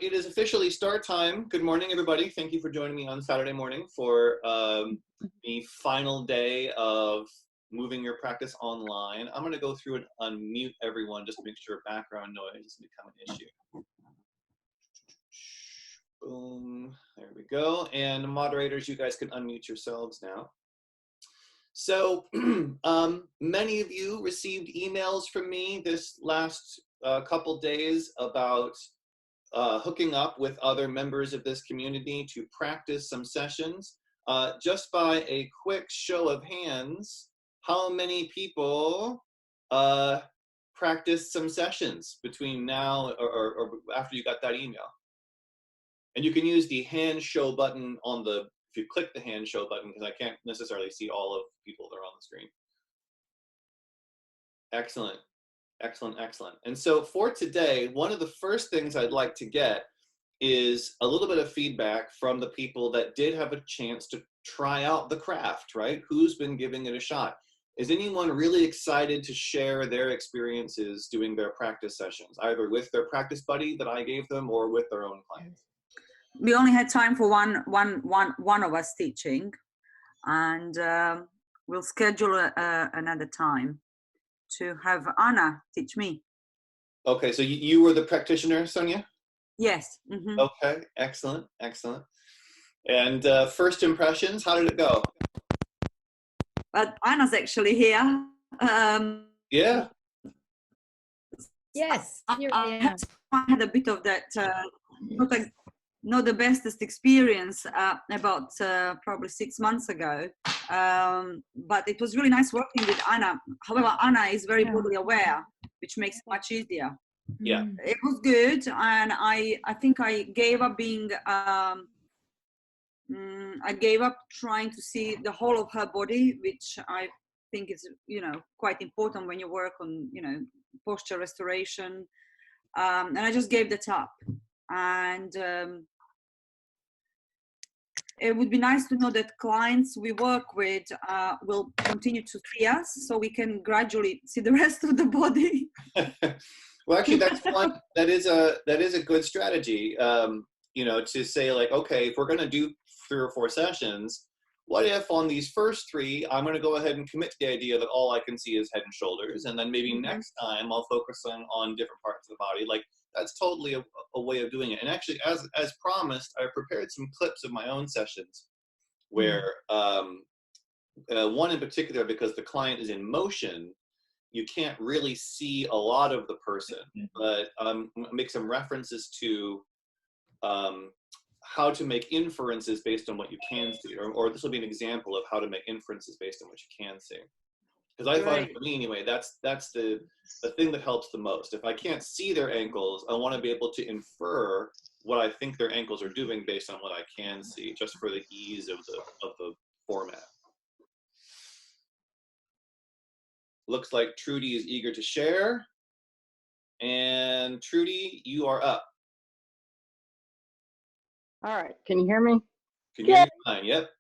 It is officially start time. Good morning, everybody. Thank you for joining me on Saturday morning for the final day of moving your practice online. I'm going to go through and unmute everyone just to make sure background noise doesn't become an issue. Boom. There we go. And moderators, you guys can unmute yourselves now. So many of you received emails from me this last couple days about hooking up with other members of this community to practice some sessions. Just by a quick show of hands, how many people practiced some sessions between now or after you got that email? And you can use the hand show button on the, if you click the hand show button, because I can't necessarily see all of the people that are on the screen. Excellent. Excellent, excellent. And so for today, one of the first things I'd like to get is a little bit of feedback from the people that did have a chance to try out the craft, right? Who's been giving it a shot? Is anyone really excited to share their experiences doing their practice sessions, either with their practice buddy that I gave them or with their own clients? We only had time for one of us teaching, and we'll schedule another time to have Anna teach me. Okay, so you were the practitioner, Sonia? Yes. Mm-hmm. Okay, excellent, excellent. And first impressions, how did it go? But Anna's actually here. Yeah. Yes. I had a bit of that, not the bestest experience about probably 6 months ago. But it was really nice working with Anna. However, Anna is very bodily aware, which makes it much easier. Yeah. It was good, and I think I gave up being I gave up trying to see the whole of her body, which I think is, quite important when you work on, posture restoration. And I just gave that up. And it would be nice to know that clients we work with will continue to see us, so we can gradually see the rest of the body. Well, actually, that's one that is a good strategy. To say like, okay, if we're going to do 3 or 4 sessions, what if on these first 3, I'm going to go ahead and commit to the idea that all I can see is head and shoulders, and then maybe next time I'll focus on different parts of the body. Like, that's totally a way of doing it. And actually, as promised, I prepared some clips of my own sessions where one in particular, because the client is in motion, you can't really see a lot of the person, but make some references to how to make inferences based on what you can see, or this will be an example of how to make inferences based on what you can see. Because I find, for me anyway, that's the thing that helps the most. If I can't see their ankles, I want to be able to infer what I think their ankles are doing based on what I can see, just for the ease of the format. Looks like Trudy is eager to share. And Trudy, you are up. All right, can you hear me? Can you hear me fine? Yep.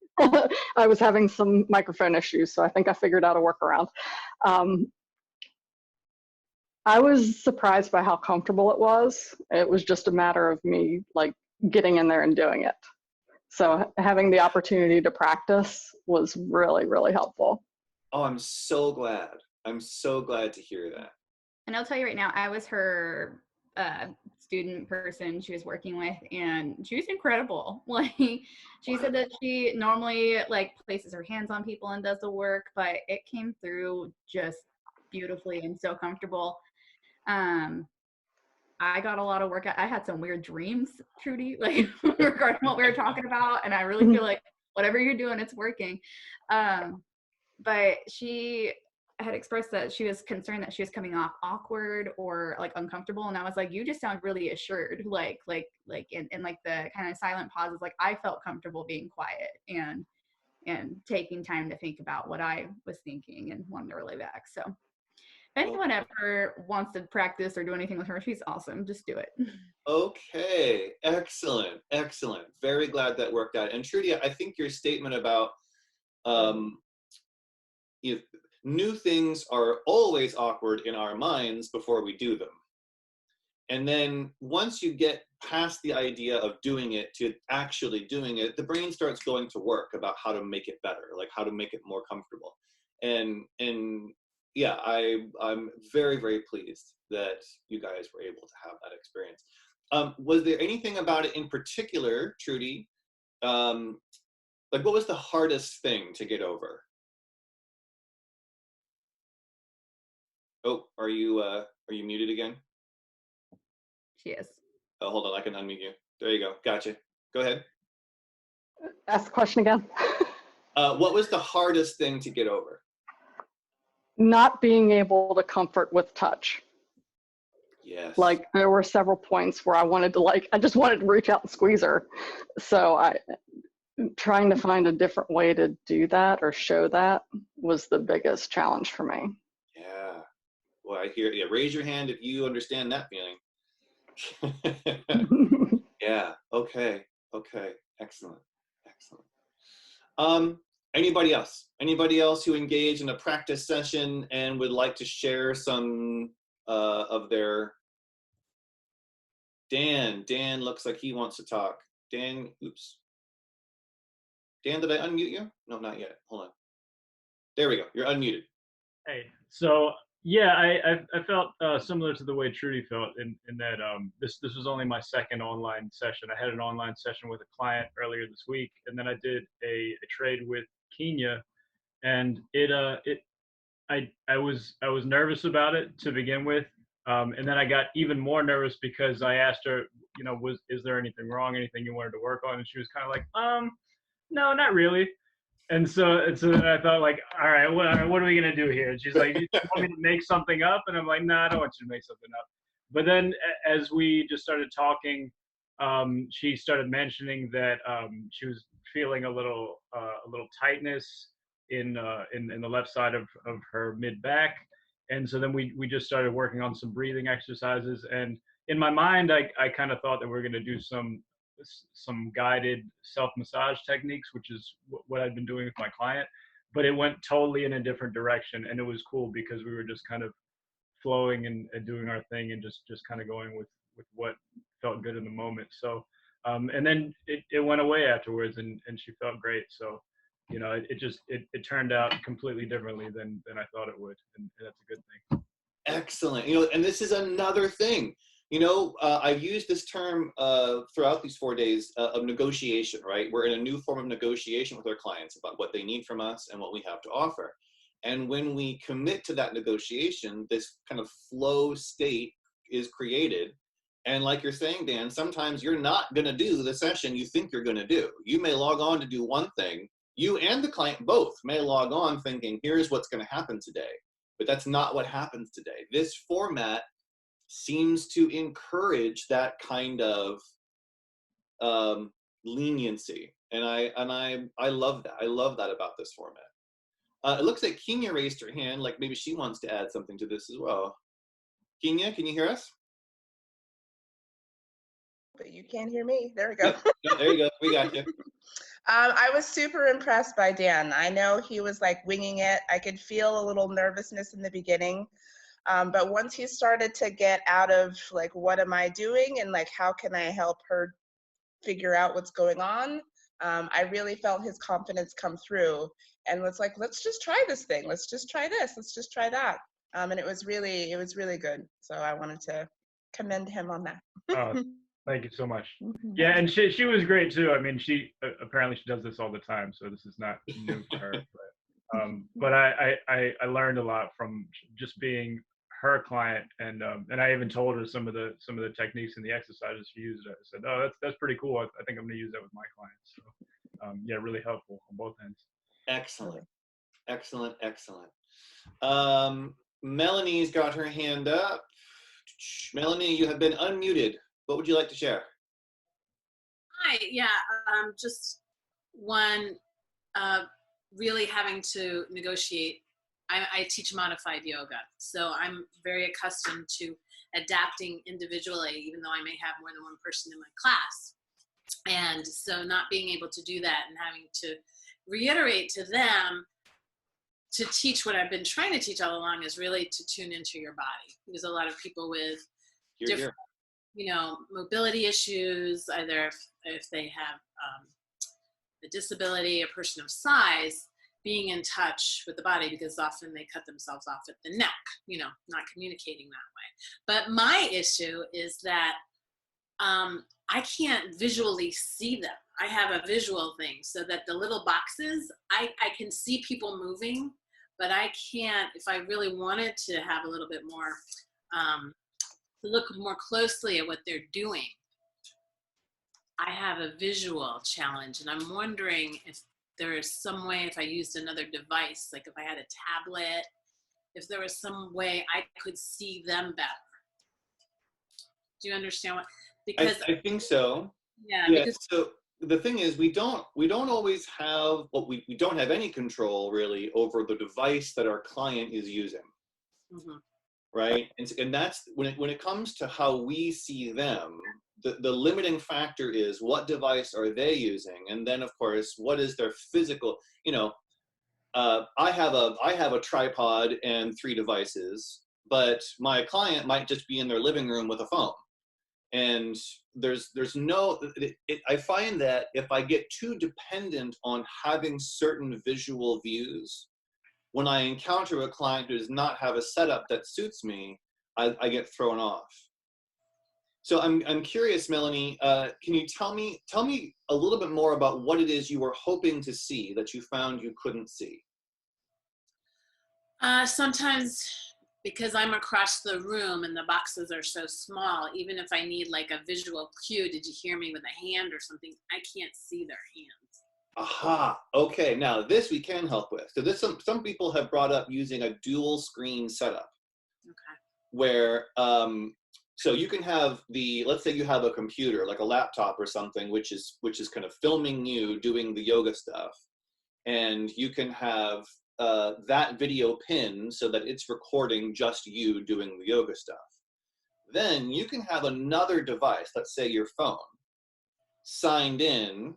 I was having some microphone issues, so I think I figured out a workaround. I was surprised by how comfortable it was. It was just a matter of me like getting in there and doing it. So having the opportunity to practice was really, really helpful. Oh, I'm so glad. I'm so glad to hear that. And I'll tell you right now, I was her student person she was working with, and she was incredible. Like, she said that she normally like places her hands on people and does the work, but it came through just beautifully and so comfortable. I got a lot of work. I had some weird dreams, Trudy, like regarding what we were talking about, and I really feel like whatever you're doing, it's working. But she had expressed that she was concerned that she was coming off awkward or like uncomfortable, and I was like, you just sound really assured, like in like the kind of silent pauses, like I felt comfortable being quiet and taking time to think about what I was thinking and wanted to relay back. So if anyone ever wants to practice or do anything with her, she's awesome. Just do it. Okay, excellent, excellent. Very glad that worked out. And Trudy, I think your statement about new things are always awkward in our minds before we do them. And then once you get past the idea of doing it to actually doing it, the brain starts going to work about how to make it better, like how to make it more comfortable. And yeah, I'm very, very pleased that you guys were able to have that experience. Was there anything about it in particular, Trudy? Like, what was the hardest thing to get over? Oh, are you muted again? She is. Oh, hold on, I can unmute you. There you go. Gotcha. Go ahead. Ask the question again. What was the hardest thing to get over? Not being able to comfort with touch. Yes. Like, there were several points where I wanted to, like, I just wanted to reach out and squeeze her. So trying to find a different way to do that or show that was the biggest challenge for me. Yeah. Well, I hear. Yeah. Raise your hand if you understand that feeling. Yeah. Okay. Okay. Excellent. Excellent. Anybody else? Anybody else who engaged in a practice session and would like to share some of their? Dan looks like he wants to talk. Dan, oops. Dan, did I unmute you? No, not yet. Hold on. There we go. You're unmuted. Hey, so yeah, I felt similar to the way Trudy felt in that this was only my second online session. I had an online session with a client earlier this week, and then I did a trade with Kenya, and I was nervous about it to begin with, and then I got even more nervous because I asked her, is there anything wrong, anything you wanted to work on, and she was kind of like, no, not really. And so I thought, like, all right, what are we gonna do here? And she's like, you want me to make something up? And I'm like, no, I don't want you to make something up. But then as we just started talking, she started mentioning that she was feeling a little tightness in the left side of her mid back. And so then we just started working on some breathing exercises. And in my mind, I kind of thought that we were gonna do some guided self-massage techniques, which is what I'd been doing with my client, but it went totally in a different direction. And it was cool because we were just kind of flowing and doing our thing and just kind of going with what felt good in the moment. So, and then it went away afterwards and she felt great. So, it turned out completely differently than I thought it would. And that's a good thing. Excellent. And this is another thing. I've used this term throughout these 4 days of negotiation, right? We're in a new form of negotiation with our clients about what they need from us and what we have to offer. And when we commit to that negotiation, this kind of flow state is created. And like you're saying, Dan, sometimes you're not going to do the session you think you're going to do. You may log on to do one thing. You and the client both may log on thinking, here's what's going to happen today. But that's not what happens today. This format seems to encourage that kind of leniency, and I love that. I love that about this format. It looks like Kenya raised her hand, like maybe she wants to add something to this as well. Kenya, can you hear us? But you can't hear me. There we go. Yeah, there you go. We got you. I was super impressed by Dan. I know he was like winging it. I could feel a little nervousness in the beginning. But once he started to get out of like, what am I doing? And like, how can I help her figure out what's going on? I really felt his confidence come through and was like, let's just try this thing. Let's just try this. Let's just try that. And it was really good. So I wanted to commend him on that. Oh, thank you so much. Yeah, and she was great too. I mean, she apparently she does this all the time, so this is not new to her. But I learned a lot from just being her client, and I even told her some of the techniques and the exercises she used. I said, oh, that's pretty cool. I think I'm going to use that with my clients. So yeah, really helpful on both ends. Excellent. Melanie's got her hand up. Melanie, you have been unmuted. What would you like to share? Hi, yeah, just one, really having to negotiate. I teach modified yoga, so I'm very accustomed to adapting individually, even though I may have more than one person in my class. And so not being able to do that and having to reiterate to them to teach what I've been trying to teach all along is really to tune into your body, because a lot of people with mobility issues, either if they have a disability, a person of size, being in touch with the body, because often they cut themselves off at the neck, not communicating that way. But my issue is that I can't visually see them. I have a visual thing so that the little boxes, I can see people moving, but I can't, if I really wanted to have a little bit more, to look more closely at what they're doing, I have a visual challenge. And I'm wondering if there is some way, if I used another device, like if I had a tablet, if there was some way I could see them better. Do you understand what? Because I think so. yeah. Because so the thing is, we don't always have, we don't have any control really over the device that our client is using. Mm-hmm. Right, and that's when it comes to how we see them, the limiting factor is what device are they using, and then of course what is their physical. I have a tripod and 3 devices, but my client might just be in their living room with a phone, and there's no. I find that if I get too dependent on having certain visual views, when I encounter a client who does not have a setup that suits me, I get thrown off. So I'm curious, Melanie, can you tell me a little bit more about what it is you were hoping to see that you found you couldn't see? Sometimes because I'm across the room and the boxes are so small, even if I need like a visual cue, did you hear me with a hand or something, I can't see their hands. Aha, okay, now this we can help with. So this, some people have brought up using a dual screen setup. Okay. Where, so you can have let's say you have a computer, like a laptop or something, which is kind of filming you doing the yoga stuff. And you can have that video pinned so that it's recording just you doing the yoga stuff. Then you can have another device, let's say your phone, signed in,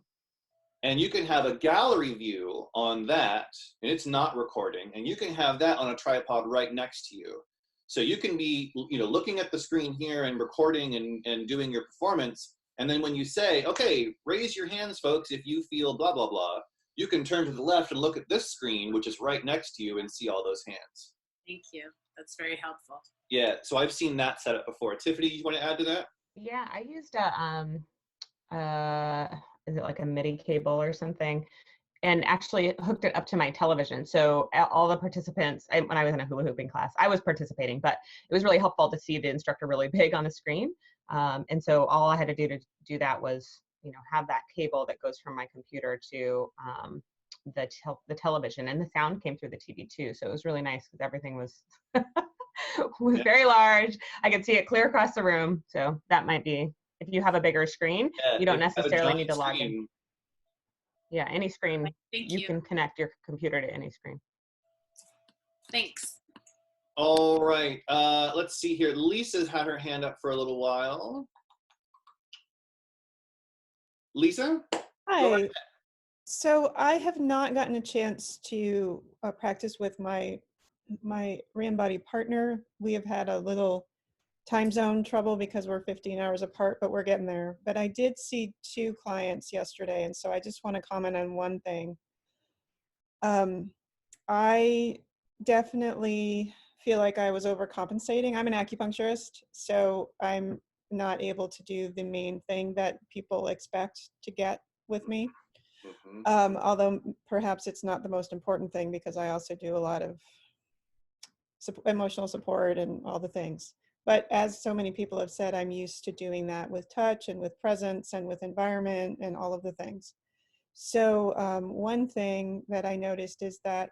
and you can have a gallery view on that, and it's not recording, and you can have that on a tripod right next to you. So you can be, looking at the screen here and recording and doing your performance, and then when you say, okay, raise your hands, folks, if you feel blah, blah, blah, you can turn to the left and look at this screen, which is right next to you, and see all those hands. Thank you. That's very helpful. Yeah, so I've seen that setup before. Tiffany, you want to add to that? Yeah, I used is it like a MIDI cable or something, and actually hooked it up to my television. So all the participants, when I was in a hula hooping class, I was participating, but it was really helpful to see the instructor really big on the screen. And so all I had to do do that was, have that cable that goes from my computer to the television, and the sound came through the TV too. So it was really nice because everything was very large. I could see it clear across the room. So that might be, if you have a bigger screen, you don't necessarily need to log in. Yeah, any screen. You can connect your computer to any screen. Thanks. All right, let's see here. Lisa's had her hand up for a little while. Lisa? Hi. So I have not gotten a chance to practice with my Ram body partner. We have had a little time zone trouble because we're 15 hours apart, but we're getting there. But I did see 2 clients yesterday, and so I just want to comment on one thing. I definitely feel like I was overcompensating. I'm an acupuncturist, so I'm not able to do the main thing that people expect to get with me. Mm-hmm. Although perhaps it's not the most important thing, because I also do a lot of emotional support and all the things. But as so many people have said, I'm used to doing that with touch and with presence and with environment and all of the things. So one thing that I noticed is that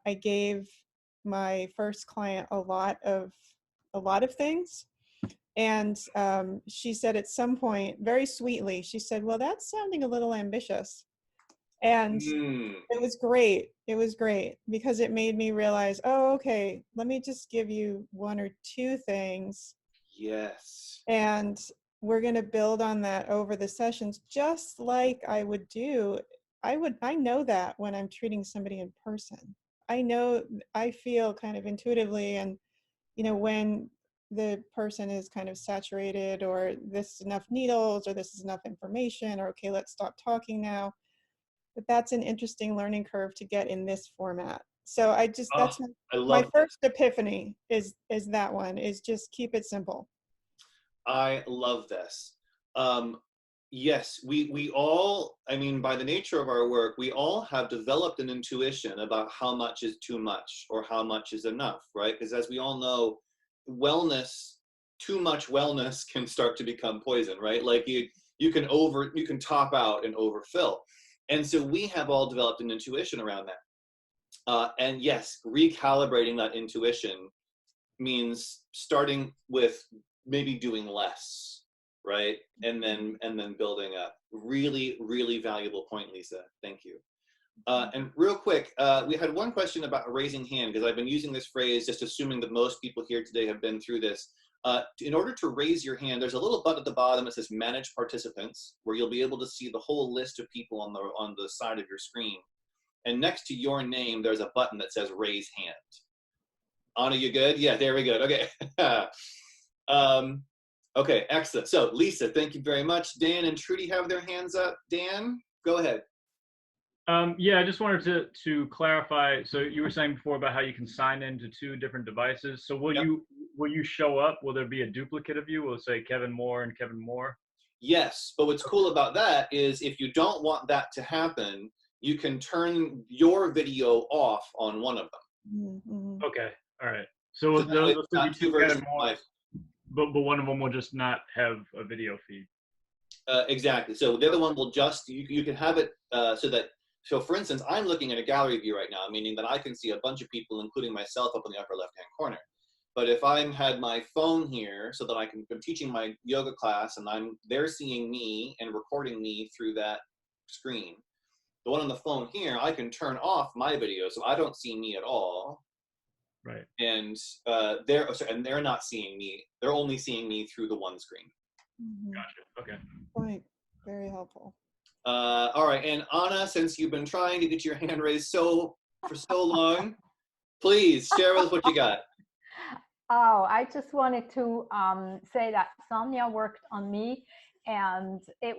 I gave my first client a lot of things. And she said at some point, very sweetly, she said, well, that's sounding a little ambitious. And it was great. It was great because it made me realize, oh, okay, let me just give you 1 or 2 things. Yes. And we're going to build on that over the sessions, just like I would do. I know that when I'm treating somebody in person. I feel kind of intuitively, and when the person is kind of saturated, or this is enough needles, or this is enough information, or okay, let's stop talking now. But that's an interesting learning curve to get in this format. So I just, Oh, that's I my love first epiphany is that one, is just keep it simple. I love this. Yes, we all, I mean, by the nature of our work, we all have developed an intuition about how much is too much or how much is enough, right? Because as we all know, wellness, too much wellness can start to become poison, right? Like you can top out and overfill. And so we have all developed an intuition around that. And yes, recalibrating that intuition means starting with maybe doing less, right? And then building up. Really, really valuable point, Lisa. Thank you. And real quick, we had one question about raising hand, because I've been using this phrase just assuming that most people here today have been through this. In order to raise your hand, there's a little button at the bottom that says Manage Participants, where you'll be able to see the whole list of people on the side of your screen. And next to your name, there's a button that says Raise Hand. Anna, you good? Yeah, there we go. Okay. Okay, excellent. So Lisa, thank you very much. Dan and Trudy have their hands up. Dan, go ahead. Yeah, I just wanted to clarify. So you were saying before about how you can sign into 2 different devices. So will you show up? Will there be a duplicate of you? Will it say Kevin Moore and Kevin Moore? Yes, but what's cool about that is if you don't want that to happen, you can turn your video off on one of them. Mm-hmm. Okay, all right. So those will be 2 Kevin Moore, but one of them will just not have a video feed. Exactly. So the other one will just, you can have it so for instance, I'm looking at a gallery view right now, meaning that I can see a bunch of people, including myself, up in the upper left-hand corner. But if I had my phone here so that I'm teaching my yoga class and they're seeing me and recording me through that screen, the one on the phone here, I can turn off my video so I don't see me at all. Right. And they're not seeing me. They're only seeing me through the one screen. Mm-hmm. Gotcha. Okay. Point. Very helpful. All right, and Anna, since you've been trying to get your hand raised for so long, please share with us what you got. Oh, I just wanted to say that Sonia worked on me, and I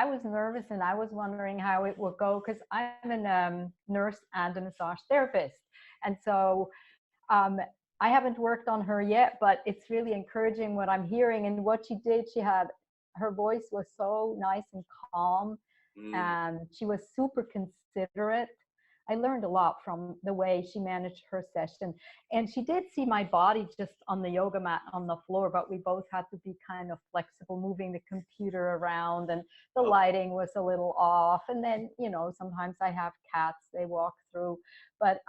was nervous and I was wondering how it would go, because I'm a nurse and a massage therapist. And so I haven't worked on her yet, but it's really encouraging what I'm hearing. And what she did, her voice was so nice and calm, and she was super considerate. I learned a lot from the way she managed her session. And she did see my body just on the yoga mat on the floor, but we both had to be kind of flexible, moving the computer around, and the lighting was a little off. And then, sometimes I have cats, they walk through, but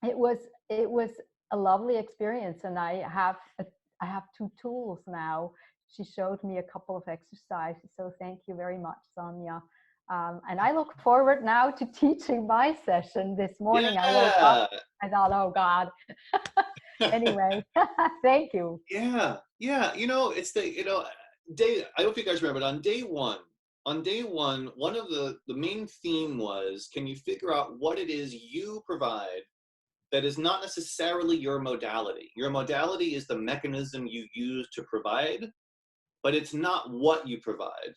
it was a lovely experience. And I have 2 tools now. She showed me a couple of exercises. So thank you very much, Sonia. And I look forward now to teaching my session this morning. Yeah. I woke up, I thought, oh God. Anyway, thank you. Yeah. It's day, I hope you guys remember, but on day one, one of the main theme was, can you figure out what it is you provide that is not necessarily your modality? Your modality is the mechanism you use to provide, but it's not what you provide.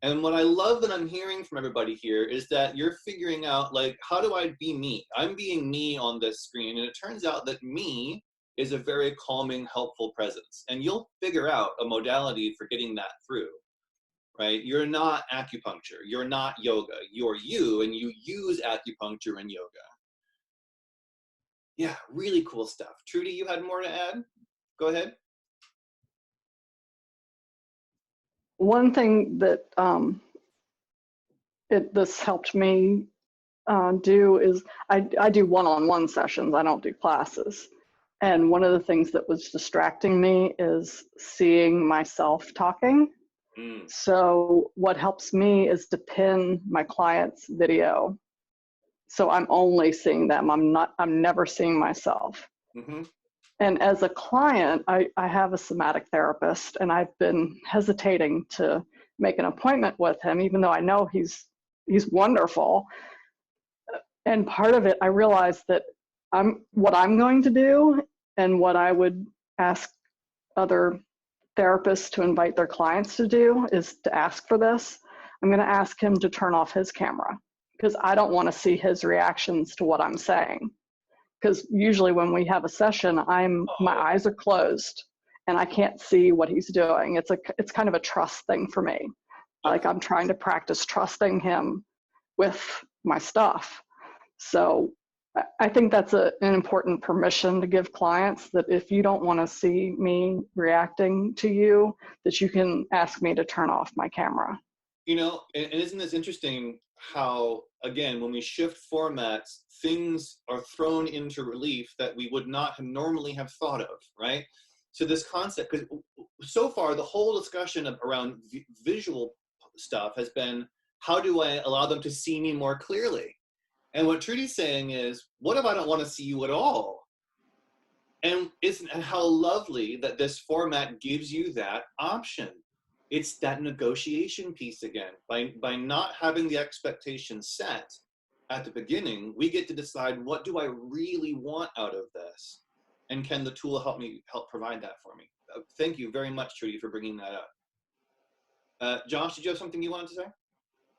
And what I love that I'm hearing from everybody here is that you're figuring out, like, how do I be me? I'm being me on this screen, and it turns out that me is a very calming, helpful presence. And you'll figure out a modality for getting that through, right? You're not acupuncture. You're not yoga. You're you, and you use acupuncture and yoga. Yeah, really cool stuff. Trudy, you had more to add? Go ahead. One thing that this helped me do is I do one-on-one sessions. I don't do classes. And one of the things that was distracting me is seeing myself talking. So what helps me is to pin my client's video. So I'm only seeing them. I'm never seeing myself. Mm-hmm. And as a client, I have a somatic therapist, and I've been hesitating to make an appointment with him, even though I know he's wonderful. And part of it, I realized that what I'm going to do and what I would ask other therapists to invite their clients to do is to ask for this. I'm going to ask him to turn off his camera because I don't want to see his reactions to what I'm saying. Because usually when we have a session, my eyes are closed and I can't see what he's doing. It's kind of a trust thing for me. Like I'm trying to practice trusting him with my stuff. So I think that's an important permission to give clients, that if you don't want to see me reacting to you, that you can ask me to turn off my camera. You know, and isn't this interesting how, again, when we shift formats, things are thrown into relief that we would not normally have thought of, right? So this concept, because so far the whole discussion around visual stuff has been, how do I allow them to see me more clearly? And what Trudy's saying is, what if I don't want to see you at all? And how lovely that this format gives you that option. It's that negotiation piece again. By not having the expectation set at the beginning, we get to decide, what do I really want out of this? And can the tool help provide that for me? Thank you very much, Trudy, for bringing that up. Josh, did you have something you wanted to say?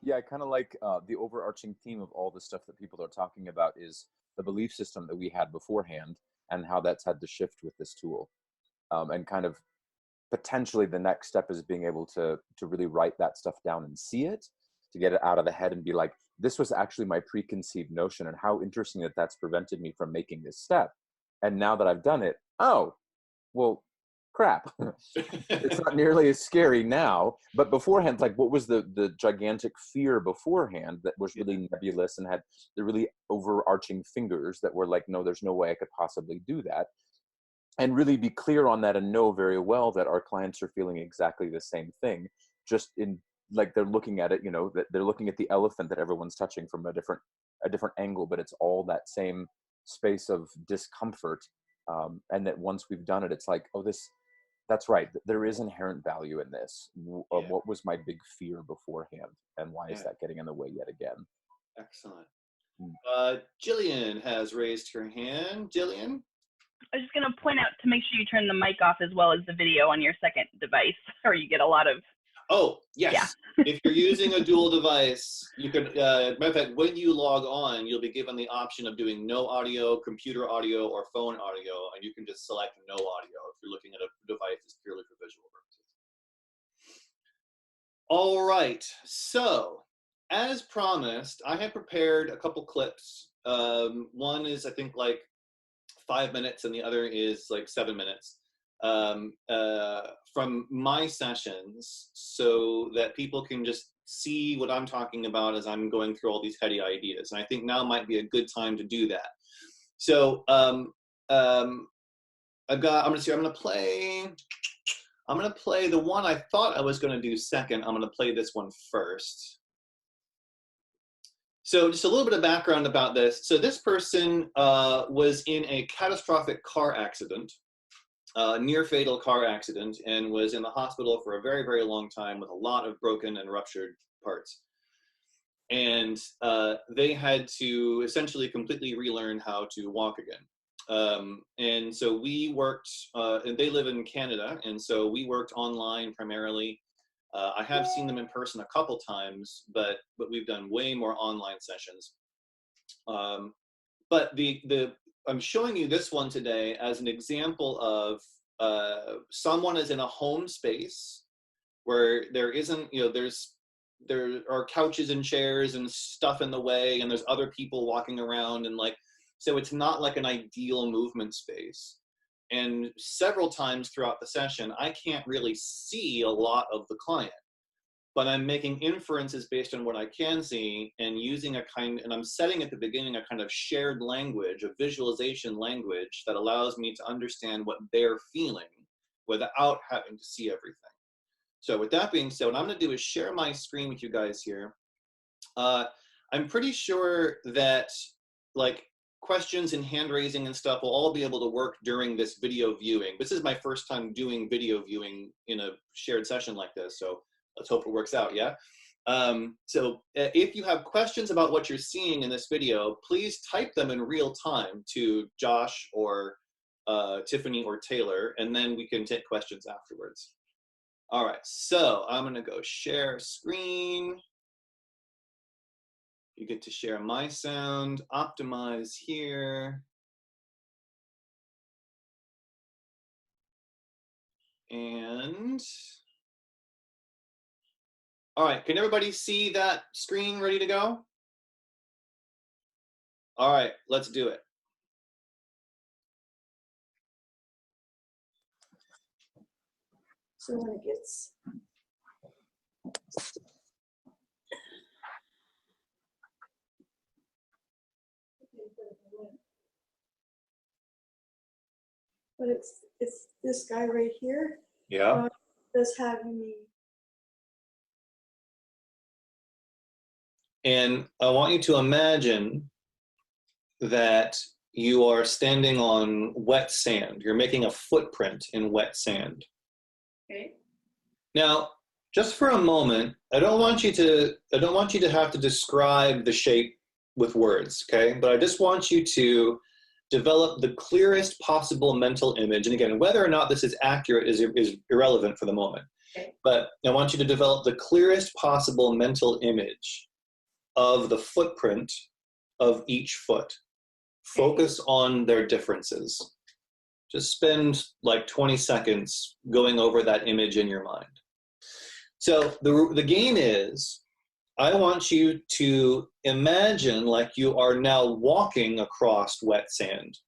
Yeah, I kind of like the overarching theme of all the stuff that people are talking about is the belief system that we had beforehand and how that's had to shift with this tool. And kind of potentially the next step is being able to really write that stuff down and see it, to get it out of the head and be like, this was actually my preconceived notion, and how interesting that that's prevented me from making this step. And now that I've done it, oh, well, crap. It's not nearly as scary now, but beforehand, like, what was the gigantic fear beforehand that was really nebulous and had the really overarching fingers that were like, no, there's no way I could possibly do that. And really be clear on that and know very well that our clients are feeling exactly the same thing, just in like they're looking at it, you know, that they're looking at the elephant that everyone's touching from a different angle, but it's all that same space of discomfort. And that once we've done it, it's like, oh, that's right. There is inherent value in this. What was my big fear beforehand, and why is that getting in the way yet again? Excellent. Jillian has raised her hand. Jillian? I was just going to point out to make sure you turn the mic off as well as the video on your second device, or you get a lot of... Oh, yes. Yeah. If you're using a dual device, you can, matter of fact, when you log on, you'll be given the option of doing no audio, computer audio, or phone audio, and you can just select no audio if you're looking at a device that's purely for visual purposes. All right, so as promised, I have prepared a couple clips. One is, I think, like 5 minutes, and the other is like 7 minutes. From my sessions, so that people can just see what I'm talking about as I'm going through all these heady ideas. And I think now might be a good time to do that. So I'm gonna play the one I thought I was gonna do second. I'm gonna play this one first. So just a little bit of background about this. So this person was in a catastrophic car accident. Near fatal car accident, and was in the hospital for a very, very long time with a lot of broken and ruptured parts. And they had to essentially completely relearn how to walk again. And so we worked, and they live in Canada, and so we worked online primarily. I have seen them in person a couple times, but we've done way more online sessions. But I'm showing you this one today as an example of someone is in a home space where there isn't, you know, there are couches and chairs and stuff in the way, and there's other people walking around, and like, so it's not like an ideal movement space. And several times throughout the session, I can't really see a lot of the client, but I'm making inferences based on what I can see, and using and I'm setting at the beginning a kind of shared language, a visualization language that allows me to understand what they're feeling without having to see everything. So with that being said, what I'm gonna do is share my screen with you guys here. I'm pretty sure that like questions and hand raising and stuff will all be able to work during this video viewing. This is my first time doing video viewing in a shared session like this, so let's hope it works out, yeah? So if you have questions about what you're seeing in this video, please type them in real time to Josh or Tiffany or Taylor, and then we can take questions afterwards. All right, so I'm gonna go share screen. You get to share my sound, optimize here. And, all right, can everybody see that screen ready to go? All right, let's do it. So when it gets but it's this guy right here. Yeah. That's having me. And I want you to imagine that you are standing on wet sand. You're making a footprint in wet sand. Okay. Now, just for a moment, I don't want you to have to describe the shape with words, okay? But I just want you to develop the clearest possible mental image. And again, whether or not this is accurate is irrelevant for the moment. Okay. But I want you to develop the clearest possible mental image of the footprint of each foot. Focus on their differences. Just spend like 20 seconds going over that image in your mind. So the game is, I want you to imagine like you are now walking across wet sand.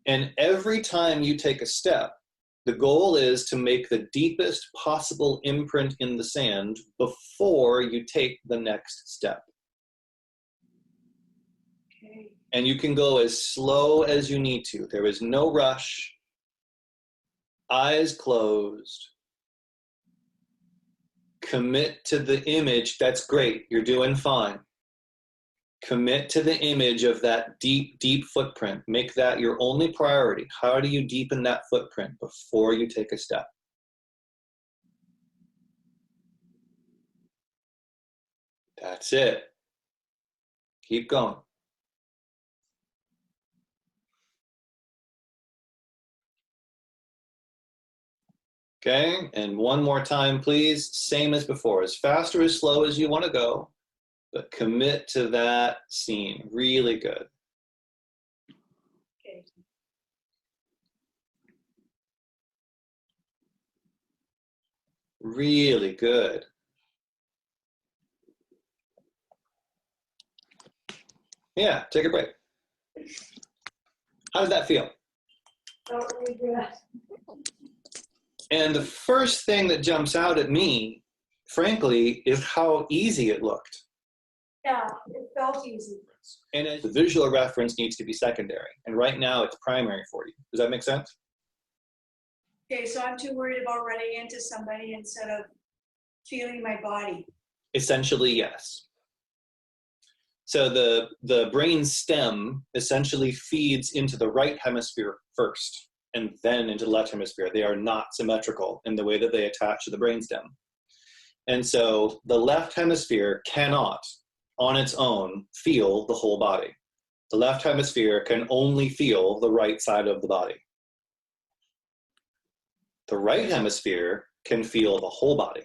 And every time you take a step, the goal is to make the deepest possible imprint in the sand before you take the next step. Okay. And you can go as slow as you need to. There is no rush. Eyes closed. Commit to the image. That's great. You're doing fine. Commit to the image of that deep, deep footprint. Make that your only priority. How do you deepen that footprint before you take a step? That's it. Keep going. Okay, and one more time, please. Same as before, as fast or as slow as you want to go, but commit to that scene. Really good. Okay. Really good. Yeah, take a break. How does that feel? Felt really good. And the first thing that jumps out at me, frankly, is how easy it looked. Yeah, it felt easy. And the visual reference needs to be secondary. And right now it's primary for you. Does that make sense? Okay, so I'm too worried about running into somebody instead of feeling my body. Essentially, yes. So the brain stem essentially feeds into the right hemisphere first and then into the left hemisphere. They are not symmetrical in the way that they attach to the brainstem. And so the left hemisphere cannot, on its own, feel the whole body. The left hemisphere can only feel the right side of the body. The right hemisphere can feel the whole body.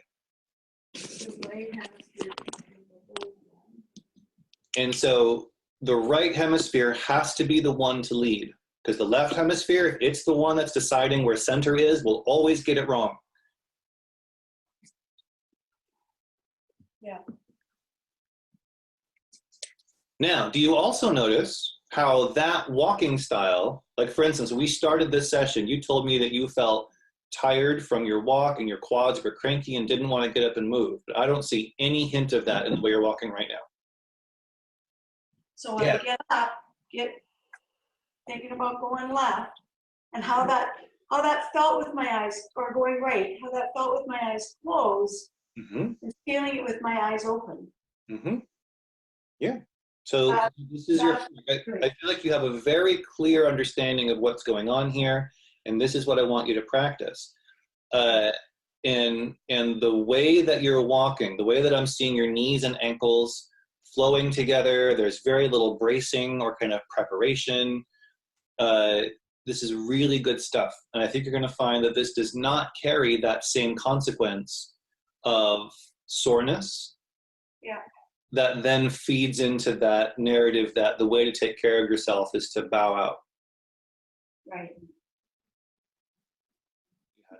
The right hemisphere. And so the right hemisphere has to be the one to lead, because the left hemisphere, if it's the one that's deciding where center is, will always get it wrong. Yeah. Now, do you also notice how that walking style, like for instance, when we started this session, you told me that you felt tired from your walk and your quads were cranky and didn't want to get up and move. But I don't see any hint of that in the way you're walking right now. So when I get up, thinking about going left, and how that felt with my eyes, or going right, how that felt with my eyes closed, and feeling it with my eyes open. Yeah. So this is your, I feel like you have a very clear understanding of what's going on here, and this is what I want you to practice. And the way that you're walking, the way that I'm seeing your knees and ankles flowing together, there's very little bracing or kind of preparation. This is really good stuff. And I think you're going to find that this does not carry that same consequence of soreness. Yeah. That then feeds into that narrative that the way to take care of yourself is to bow out. Right.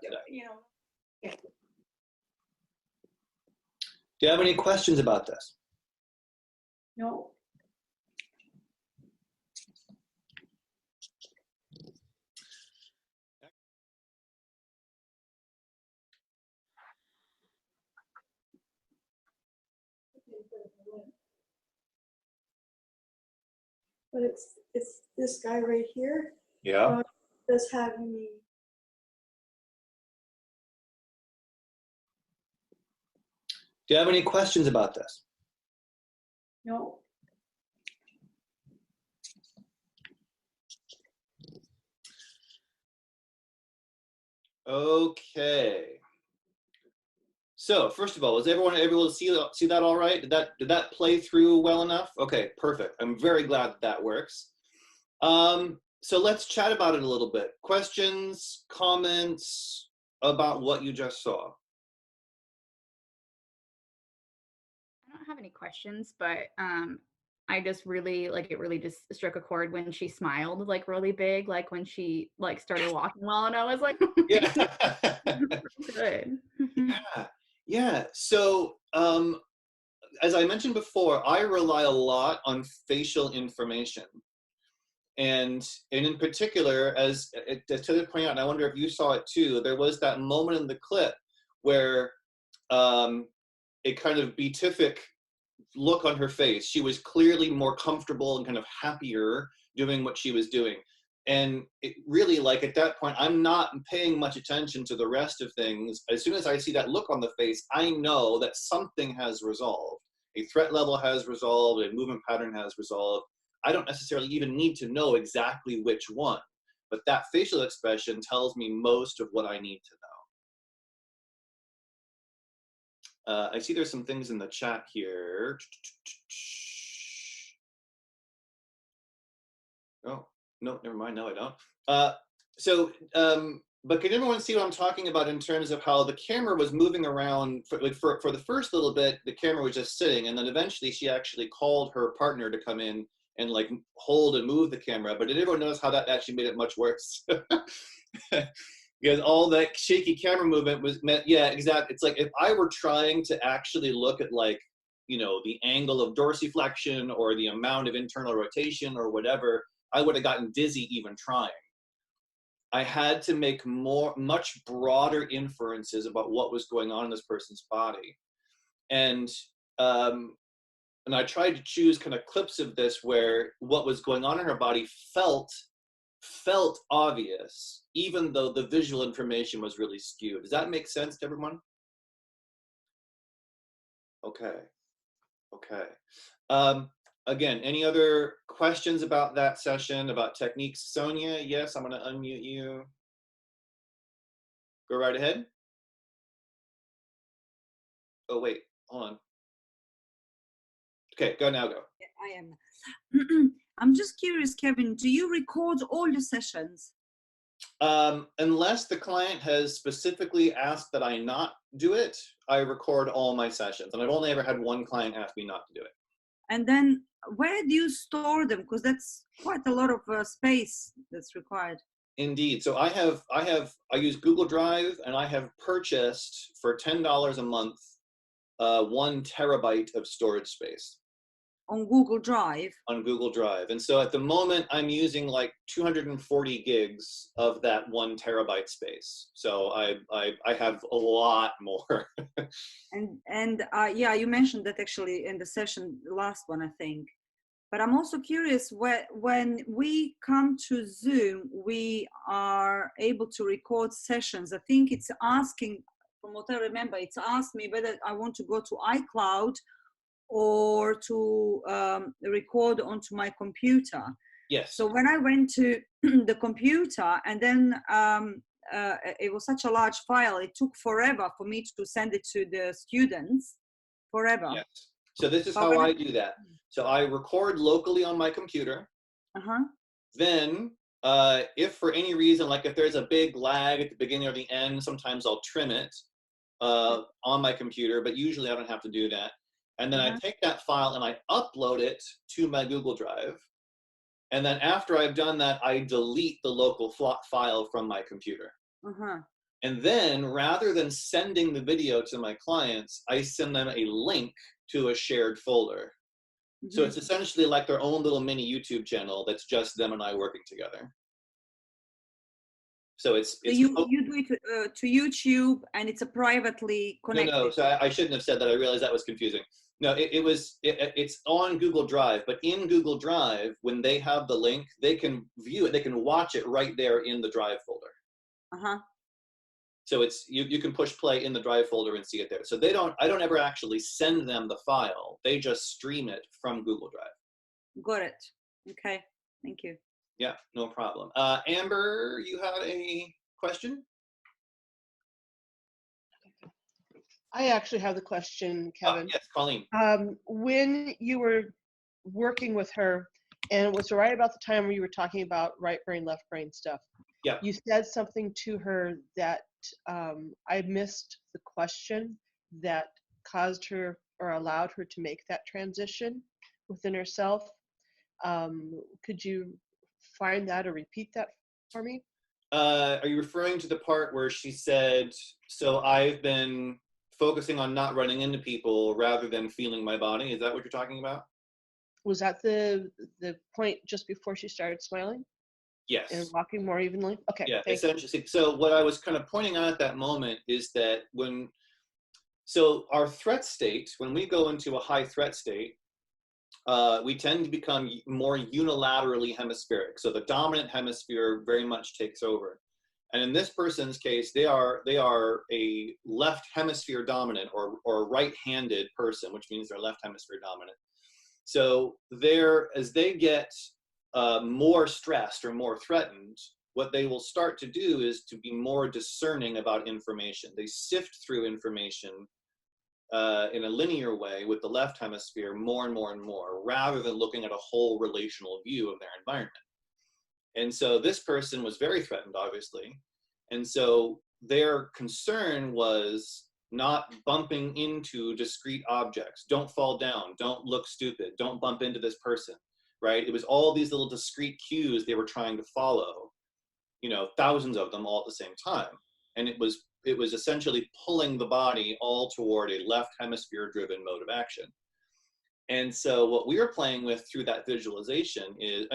You know. Yeah. Do you have any questions about this? No. But it's this guy right here. Yeah. Does have me. Do you have any questions about this? No. Okay. So first of all, was everyone able to see that all right? Did that play through well enough? Okay, perfect. I'm very glad that works. So let's chat about it a little bit. Questions, comments about what you just saw? I don't have any questions, but I just really it really just struck a chord when she smiled like really big, like when she like started walking well, and I was like, yeah. Good. Yeah. So as I mentioned before, I rely a lot on facial information. And in particular, as Tilly pointed out, and I wonder if you saw it too, there was that moment in the clip where a kind of beatific look on her face. She was clearly more comfortable and kind of happier doing what she was doing. And it really, like at that point, I'm not paying much attention to the rest of things. As soon as I see that look on the face, I know that something has resolved. A threat level has resolved, a movement pattern has resolved. I don't necessarily even need to know exactly which one, but that facial expression tells me most of what I need to know. I see there's some things in the chat here. Oh, no, never mind. No, I don't. But can everyone see what I'm talking about in terms of how the camera was moving around? For the first little bit, the camera was just sitting, and then eventually she actually called her partner to come in and like hold and move the camera. But did everyone notice how that actually made it much worse? Because all that shaky camera movement was meant, yeah, exactly. It's like if I were trying to actually look at like, you know, the angle of dorsiflexion or the amount of internal rotation or whatever, I would have gotten dizzy even trying. I had to make much broader inferences about what was going on in this person's body. And I tried to choose kind of clips of this where what was going on in her body felt obvious, even though the visual information was really skewed. Does that make sense to everyone? Okay. Again, any other questions about that session, about techniques? Sonia, yes, I'm going to unmute you. Go right ahead. Oh, wait, hold on. Okay, go now, go. I am. I'm just curious, Kevin, do you record all your sessions? Unless the client has specifically asked that I not do it, I record all my sessions. And I've only ever had one client ask me not to do it. And then where do you store them? Because that's quite a lot of space that's required. Indeed. So I use Google Drive, and I have purchased for $10 a month 1 terabyte of storage space. On Google Drive? On Google Drive. And so at the moment, I'm using like 240 gigs of that 1 terabyte space. So I have a lot more. and yeah, you mentioned that actually in the session, the last one, I think. But I'm also curious, when we come to Zoom, we are able to record sessions. I think it's asking, from what I remember, it's asked me whether I want to go to iCloud or to record onto my computer. Yes. So when I went to the computer, and then it was such a large file, it took forever for me to send it to the students, forever. Yes. So this is how I do that. So I record locally on my computer. Uh-huh. Then If for any reason, like if there's a big lag at the beginning or the end, sometimes I'll trim it on my computer, but usually I don't have to do that. And then I take that file and I upload it to my Google Drive. And then after I've done that, I delete the local file from my computer. And then rather than sending the video to my clients, I send them a link to a shared folder. So it's essentially like their own little mini YouTube channel that's just them and I working together. So it's you do it to YouTube, and it's a privately connected. No, so I shouldn't have said that. I realized that was confusing. No, it's on Google Drive, but in Google Drive, when they have the link, they can view it. They can watch it right there in the Drive folder. So it's you can push play in the Drive folder and see it there. So I don't ever actually send them the file. They just stream it from Google Drive. Got it. Okay, thank you. Yeah, no problem. Amber, you had a question? I actually have the question, Kevin. Yes, Colleen. When you were working with her, and it was right about the time where you were talking about right brain, left brain stuff. Yeah. You said something to her that I missed the question that caused her or allowed her to make that transition within herself. Could you find that or repeat that for me? Are you referring to the part where she said, so I've been focusing on not running into people rather than feeling my body? Is that what you're talking about? Was that the point just before she started smiling? Yes. And walking more evenly? Okay. Yeah, essentially. So what I was kind of pointing out at that moment is that so our threat state, when we go into a high threat state, we tend to become more unilaterally hemispheric. So the dominant hemisphere very much takes over. And in this person's case, they are a left hemisphere dominant or right-handed person, which means they're left hemisphere dominant. So as they get more stressed or more threatened, what they will start to do is to be more discerning about information. They sift through information in a linear way with the left hemisphere more and more and more, rather than looking at a whole relational view of their environment. And so this person was very threatened, obviously. And so their concern was not bumping into discrete objects. Don't fall down, don't look stupid, don't bump into this person, right? It was all these little discrete cues they were trying to follow, thousands of them all at the same time. And it was essentially pulling the body all toward a left hemisphere driven mode of action. And so what we were playing with through that visualization is,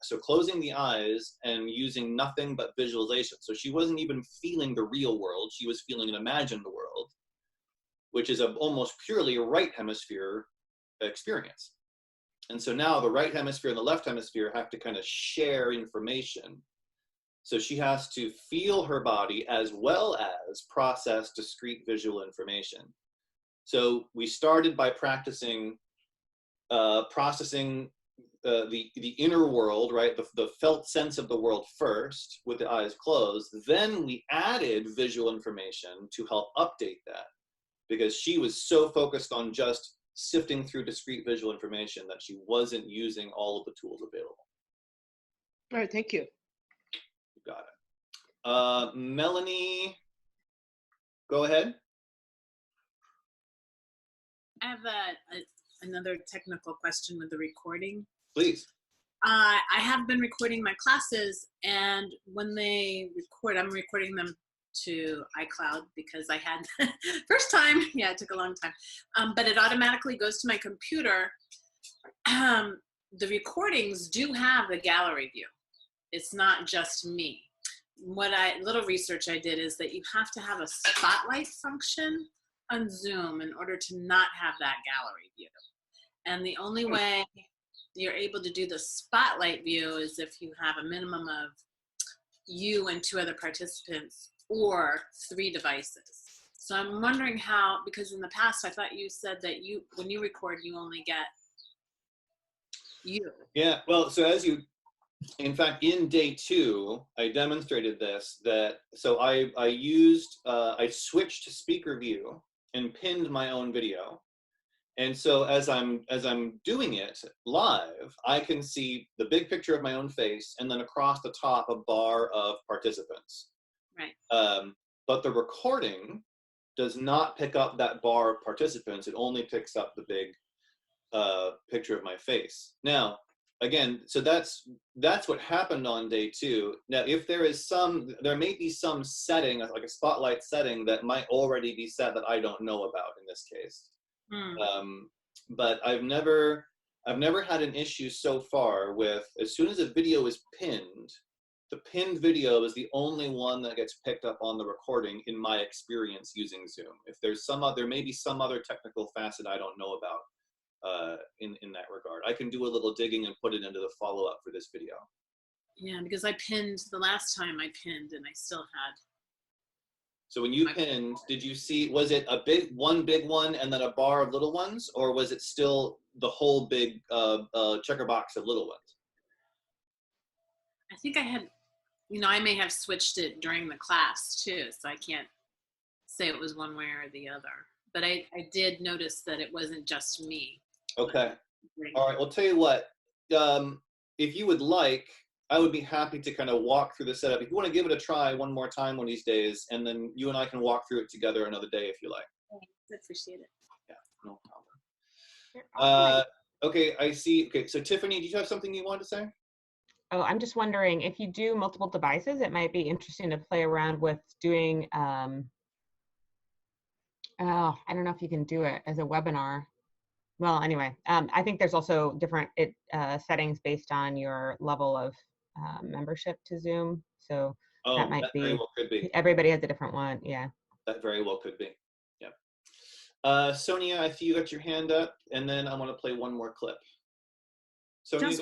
so closing the eyes and using nothing but visualization. So she wasn't even feeling the real world. She was feeling an imagined world, which is almost purely a right hemisphere experience. And so now the right hemisphere and the left hemisphere have to kind of share information. So she has to feel her body as well as process discrete visual information. So we started by practicing processing the inner world, right? The felt sense of the world first with the eyes closed. Then we added visual information to help update that, because she was so focused on just sifting through discrete visual information that she wasn't using all of the tools available. All right, thank you. You got it. Melanie, go ahead. I have another technical question with the recording. Please. I have been recording my classes, and when they record, I'm recording them to iCloud because I had first time, yeah, it took a long time, but it automatically goes to my computer. The recordings do have the gallery view. It's not just me. Little research I did is that you have to have a spotlight function on Zoom in order to not have that gallery view. And the only way you're able to do the spotlight view is if you have a minimum of you and 2 other participants or 3 devices. So I'm wondering how, because in the past I thought you said that when you record, you only get you. Yeah, well, so in fact, in day 2, I demonstrated this, so I switched to speaker view and pinned my own video. And so as I'm doing it live, I can see the big picture of my own face, and then across the top a bar of participants. Right. But the recording does not pick up that bar of participants. It only picks up the big picture of my face. Now, again, so that's what happened on day 2. Now, if there may be some setting, like a spotlight setting, that might already be set that I don't know about in this case. But I've never had an issue so far with, as soon as a video is pinned, the pinned video is the only one that gets picked up on the recording in my experience using Zoom. If there's there may be some other technical facet I don't know about in that regard. I can do a little digging and put it into the follow-up for this video. Yeah, because I pinned the last time I pinned, and I still had. So when you pinned, did you see, was it one big one and then a bar of little ones, or was it still the whole big checker box of little ones? I think I had, I may have switched it during the class too, so I can't say it was one way or the other. But I did notice that it wasn't just me. Okay. All right. Well, tell you what, if you would like, I would be happy to kind of walk through the setup. If you want to give it a try one more time one of these days, and then you and I can walk through it together another day if you like. I appreciate it. Yeah, no problem. Okay, I see. Okay, so Tiffany, did you have something you wanted to say? Oh, I'm just wondering, if you do multiple devices, it might be interesting to play around with doing, I don't know if you can do it as a webinar. Well, anyway, I think there's also different settings based on your level of membership to Zoom. So that might be, very well could be. Everybody has a different one. Yeah. That very well could be. Yeah. Sonia, I see you got your hand up, and then I want to play one more clip. Sonia,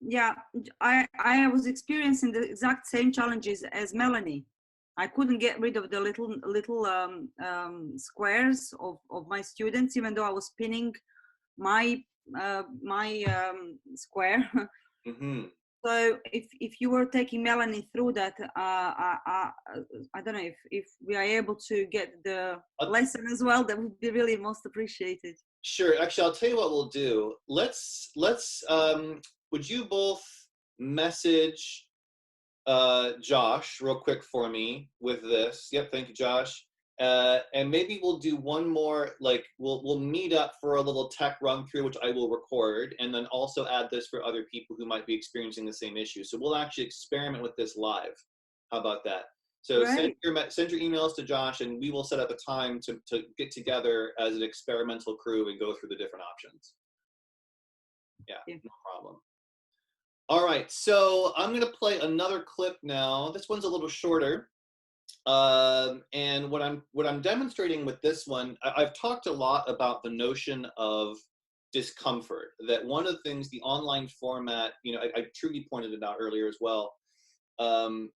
yeah, I was experiencing the exact same challenges as Melanie. I couldn't get rid of the little squares of my students, even though I was pinning my square. Mm-hmm. So if you were taking Melanie through that, I don't know if we are able to get the lesson as well, that would be really most appreciated. Sure. Actually, I'll tell you what we'll do. Let's would you both message Josh real quick for me with this? Yep. Thank you, Josh. And maybe we'll do one more, like we'll meet up for a little tech run through, which I will record, and then also add this for other people who might be experiencing the same issue. So we'll actually experiment with this live. How about that? So send your emails to Josh, and we will set up a time to get together as an experimental crew and go through the different options. Yeah, no problem. All right, so I'm gonna play another clip now. This one's a little shorter. And what I'm demonstrating with this one, I've talked a lot about the notion of discomfort, that one of the things the online format, I truly pointed it out earlier as well. One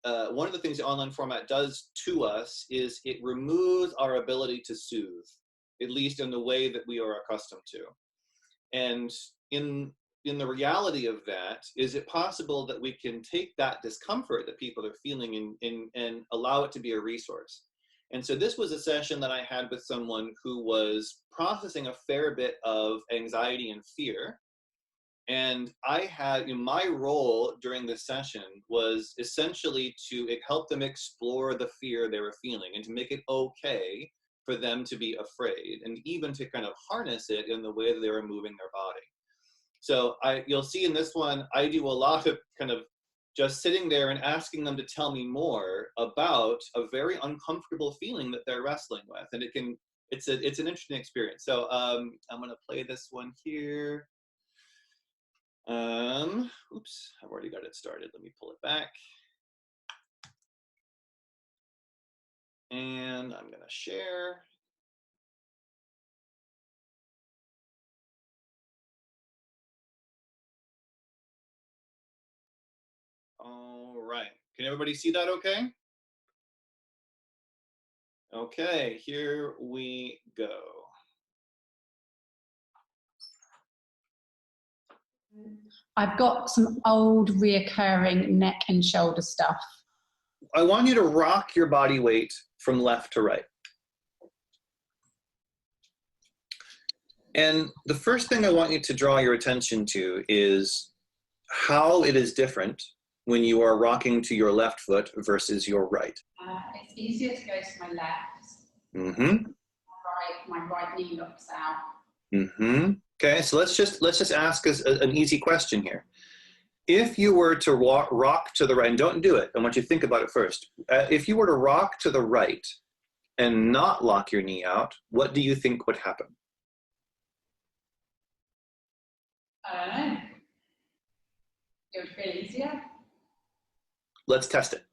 of the things the online format does to us is it removes our ability to soothe, at least in the way that we are accustomed to. And in the reality of that, is it possible that we can take that discomfort that people are feeling and allow it to be a resource? And so this was a session that I had with someone who was processing a fair bit of anxiety and fear. And I had, my role during this session was essentially to help them explore the fear they were feeling and to make it okay for them to be afraid, and even to kind of harness it in the way that they were moving their body. So you'll see in this one, I do a lot of kind of just sitting there and asking them to tell me more about a very uncomfortable feeling that they're wrestling with. And it's an interesting experience. So I'm gonna play this one here. Oops, I've already got it started. Let me pull it back. And I'm gonna share. All right, can everybody see that okay? Okay, here we go. I've got some old reoccurring neck and shoulder stuff. I want you to rock your body weight from left to right. And the first thing I want you to draw your attention to is how it is different when you are rocking to your left foot versus your right. It's easier to go to my left. Mm-hmm. My right knee looks out. Mm-hmm. Okay, so let's just ask us an easy question here. If you were to rock to the right, and don't do it, I want you to think about it first. If you were to rock to the right and not lock your knee out, what do you think would happen? I don't know. It would feel easier. Let's test it.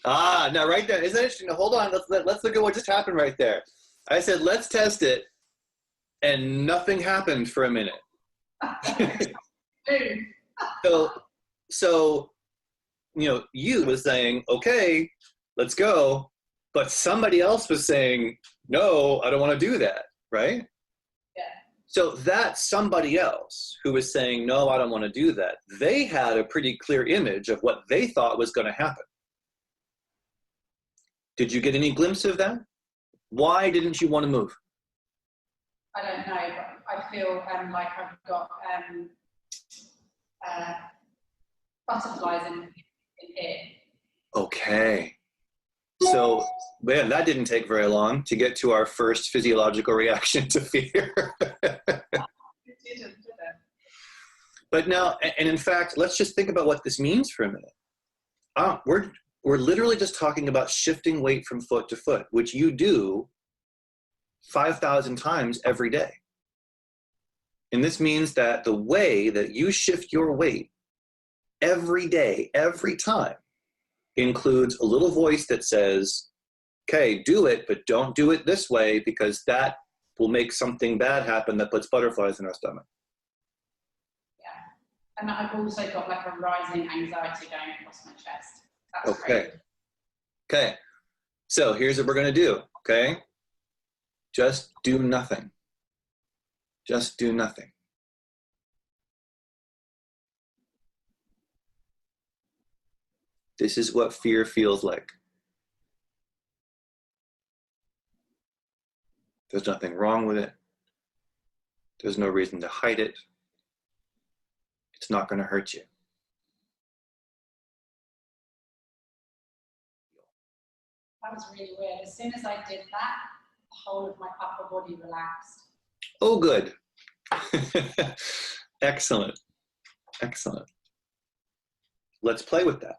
Now right there, isn't that interesting? Now, hold on, let's look at what just happened right there. I said, let's test it, and nothing happened for a minute. So, you know, you was saying, okay, let's go, but somebody else was saying, no, I don't want to do that, right? Yeah. So that somebody else who was saying, no, I don't want to do that, they had a pretty clear image of what they thought was going to happen. Did you get any glimpse of that? Why didn't you want to move? I don't know, but I feel like I've got butterflies in here. Okay. So, man, that didn't take very long to get to our first physiological reaction to fear. It didn't, did it? But now, and in fact, let's just think about what this means for a minute. We're literally just talking about shifting weight from foot to foot, which you do 5,000 times every day. And this means that the way that you shift your weight every day, every time, includes a little voice that says, okay, do it, but don't do it this way because that will make something bad happen that puts butterflies in our stomach. Yeah. And I've also got like a rising anxiety going across my chest. That's Okay. great. Okay. So here's what we're going to do, okay? Just do nothing. Just do nothing. This is what fear feels like. There's nothing wrong with it. There's no reason to hide it. It's not going to hurt you. That was really weird. As soon as I did that, the whole of my upper body relaxed. Oh, good. Excellent. Excellent. Let's play with that.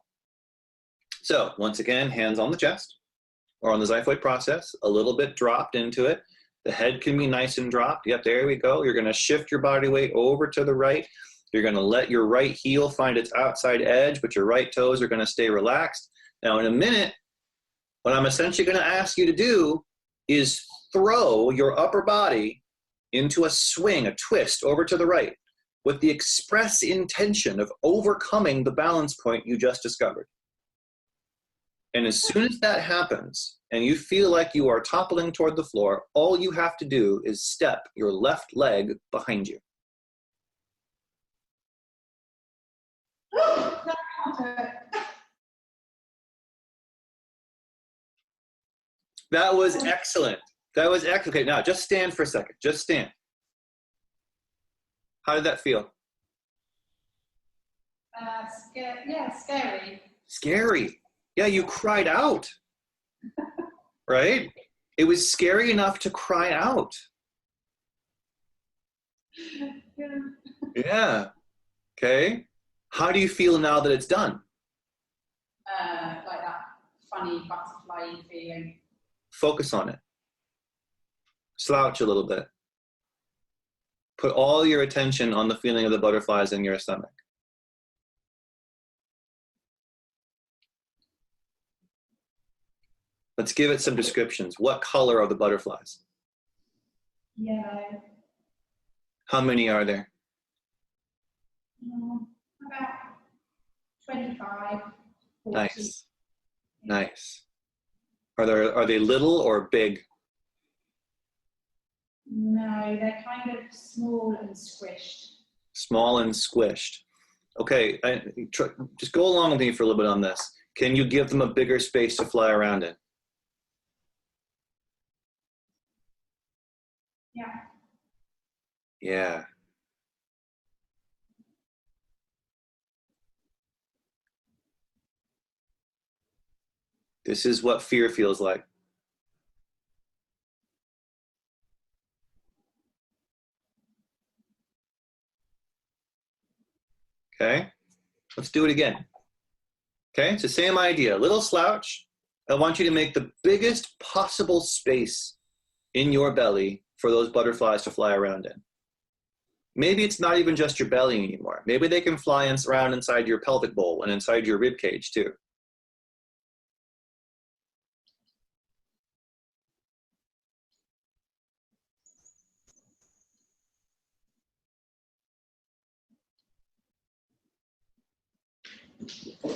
So once again, hands on the chest or on the xiphoid process, a little bit dropped into it. The head can be nice and dropped. Yep, there we go. You're going to shift your body weight over to the right. You're going to let your right heel find its outside edge, but your right toes are going to stay relaxed. Now in a minute, what I'm essentially going to ask you to do is throw your upper body into a swing, a twist over to the right with the express intention of overcoming the balance point you just discovered. And as soon as that happens and you feel like you are toppling toward the floor, all you have to do is step your left leg behind you. That was excellent. That was excellent. Okay, now just stand for a second. Just stand. How did that feel? Scary. Scary. Yeah, you cried out. Right? It was scary enough to cry out. Yeah. Okay. How do you feel now that it's done? Like that funny butterfly feeling. Focus on it. Slouch a little bit. Put all your attention on the feeling of the butterflies in your stomach. Let's give it some descriptions. What color are the butterflies? Yellow. How many are there? About 25. 40. Nice. Nice. Are they little or big? No, they're kind of small and squished. Small and squished. Okay, just go along with me for a little bit on this. Can you give them a bigger space to fly around in? Yeah. Yeah. This is what fear feels like. Okay, let's do it again. Okay, it's the same idea. Little slouch. I want you to make the biggest possible space in your belly for those butterflies to fly around in. Maybe it's not even just your belly anymore. Maybe they can fly around inside your pelvic bowl and inside your rib cage too.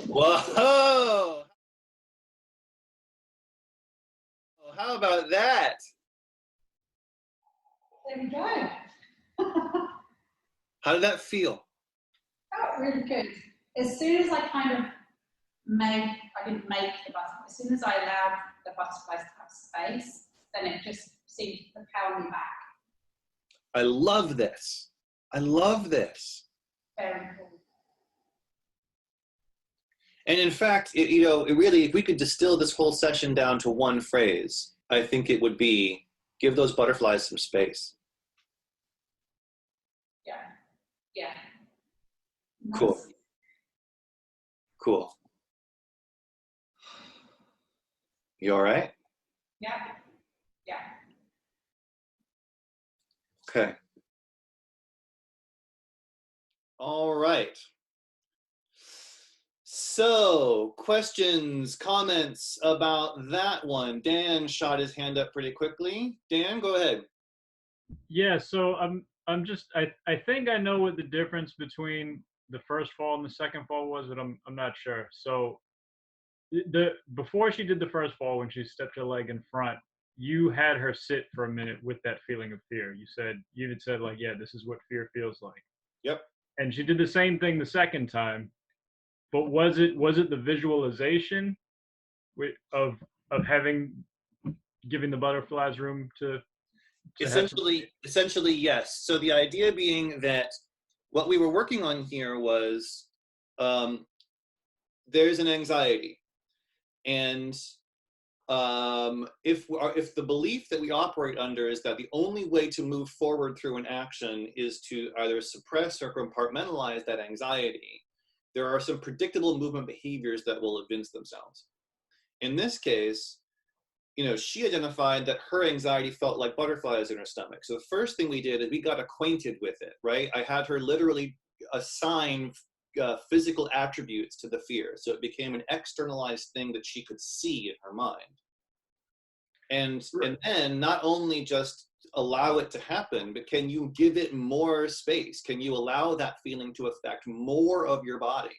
Whoa! How about that? There we go. How did that feel? Felt really good. As soon as I kind of I didn't make the butterfly, as soon as I allowed the butterflies to have space, then it just seemed to propel me back. I love this. I love this. Very cool. And in fact, really, if we could distill this whole session down to one phrase, I think it would be, give those butterflies some space. Yeah. Yeah. Cool. Nice. Cool. You all right? Yeah. Yeah. Okay. All right. So, questions, comments about that one? Dan shot his hand up pretty quickly. Dan, go ahead. Yeah, so I think I know what the difference between the first fall and the second fall was, but I'm not sure. So before she did the first fall, when she stepped her leg in front, you had her sit for a minute with that feeling of fear. You had said like, yeah, this is what fear feels like. Yep. And she did the same thing the second time, but was it the visualization of giving the butterflies room to Essentially, yes. So the idea being that what we were working on here was there's an anxiety, and if the belief that we operate under is that the only way to move forward through an action is to either suppress or compartmentalize that anxiety, there are some predictable movement behaviors that will evince themselves. In this case, she identified that her anxiety felt like butterflies in her stomach. So the first thing we did is we got acquainted with it, right? I had her literally assign physical attributes to the fear. So it became an externalized thing that she could see in her mind. And then not only just allow it to happen, but can you give it more space? Can you allow that feeling to affect more of your body?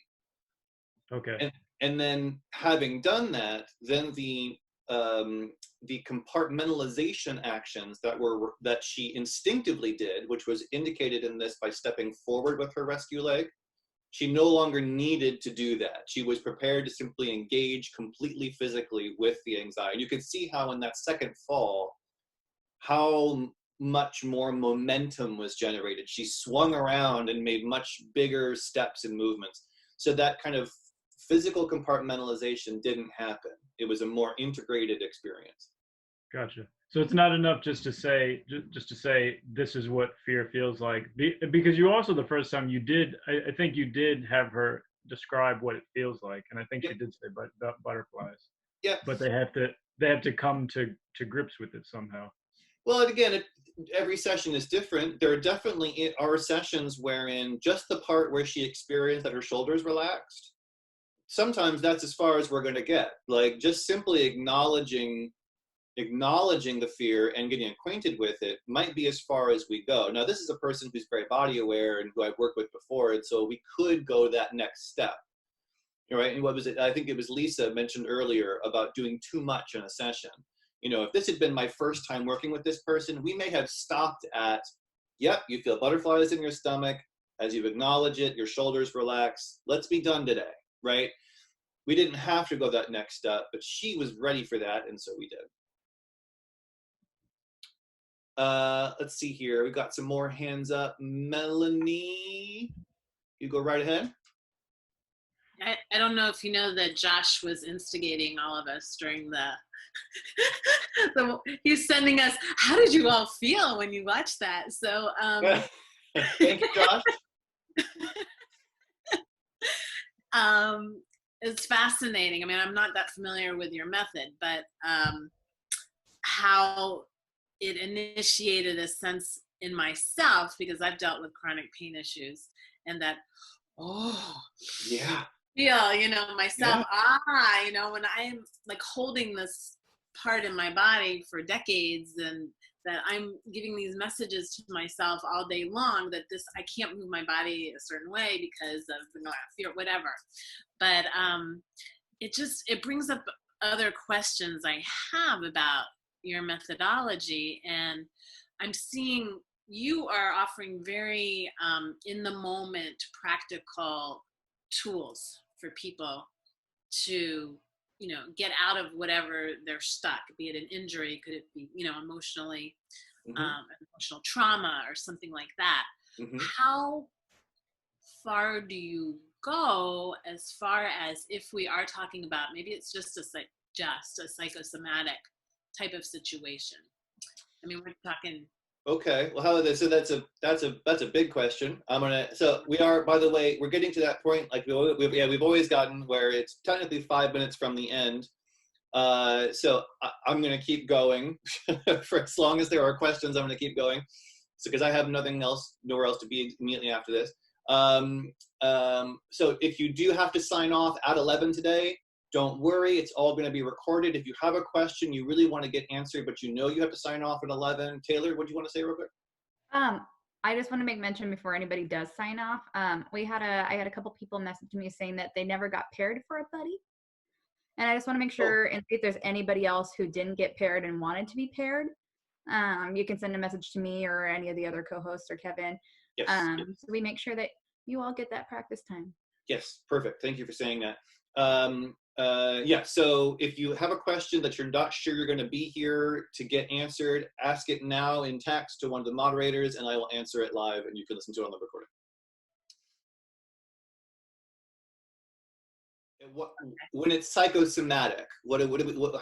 Okay. And then having done that, then the compartmentalization actions that she instinctively did, which was indicated in this by stepping forward with her rescue leg, she no longer needed to do that. She was prepared to simply engage completely physically with the anxiety. You could see how in that second fall, how much more momentum was generated. She swung around and made much bigger steps and movements. So that kind of physical compartmentalization didn't happen. It was a more integrated experience. Gotcha. So it's not enough just to say this is what fear feels like, because you also, the first time you did, I think you did have her describe what it feels like, and I think she did say butterflies. Yeah. But they have to come to grips with it somehow. Well, and again, every session is different. There definitely are sessions wherein just the part where she experienced that her shoulders relaxed, sometimes that's as far as we're going to get. Like just simply acknowledging the fear and getting acquainted with it might be as far as we go. Now, this is a person who's very body aware and who I've worked with before, and so we could go that next step. Right? And what was it? I think it was Lisa mentioned earlier about doing too much in a session. If this had been my first time working with this person, we may have stopped at, yep, you feel butterflies in your stomach. As you acknowledge it, your shoulders relax. Let's be done today, right? We didn't have to go that next step, but she was ready for that, and so we did. Let's see here. We've got some more hands up. Melanie, you go right ahead. I don't know if you know that Josh was instigating all of us during the he's sending us, how did you all feel when you watched that? So thank you, Josh. It's fascinating. I mean, I'm not that familiar with your method, but how it initiated a sense in myself, because I've dealt with chronic pain issues, and that, yeah, feel, myself, when I'm like holding this part in my body for decades, and that I'm giving these messages to myself all day long that I can't move my body a certain way because of fear, whatever. But it brings up other questions I have about your methodology, and I'm seeing you are offering very in the moment practical tools for people to get out of whatever they're stuck, be it an injury, could it be emotional trauma or something like that. How far do you go as far as if we are talking about maybe it's just a psychosomatic type of situation? I mean, we're talking. Okay, well, how about this? So that's a big question. So we are, by the way, we're getting to that point. Like we've always gotten where it's technically 5 minutes from the end. So I'm going to keep going for as long as there are questions. I'm going to keep going. So because I have nowhere else to be immediately after this. So if you do have to sign off at 11 today, don't worry, it's all going to be recorded. If you have a question you really want to get answered, but you have to sign off at 11. Taylor, what do you want to say real quick? I just want to make mention before anybody does sign off. I had a couple people message me saying that they never got paired for a buddy. And I just want to make sure, and see if there's anybody else who didn't get paired and wanted to be paired. You can send a message to me or any of the other co-hosts or Kevin. Yes. So we make sure that you all get that practice time. Yes, perfect. Thank you for saying that. So if you have a question that you're not sure you're going to be here to get answered, ask it now in text to one of the moderators, and I will answer it live, and you can listen to it on the recording. When it's psychosomatic,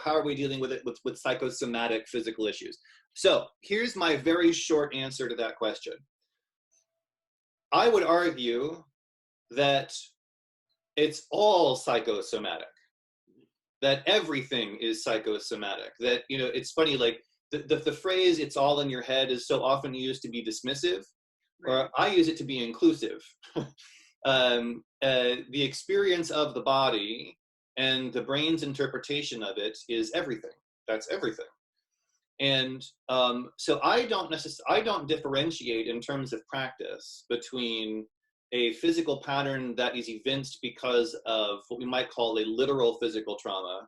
how are we dealing with it with psychosomatic physical issues? So here's my very short answer to that question. I would argue that it's all psychosomatic, that everything is psychosomatic, that, it's funny, like the phrase, it's all in your head, is so often used to be dismissive, or I use it to be inclusive. The experience of the body and the brain's interpretation of it is everything. That's everything. And so I don't differentiate in terms of practice between a physical pattern that is evinced because of what we might call a literal physical trauma,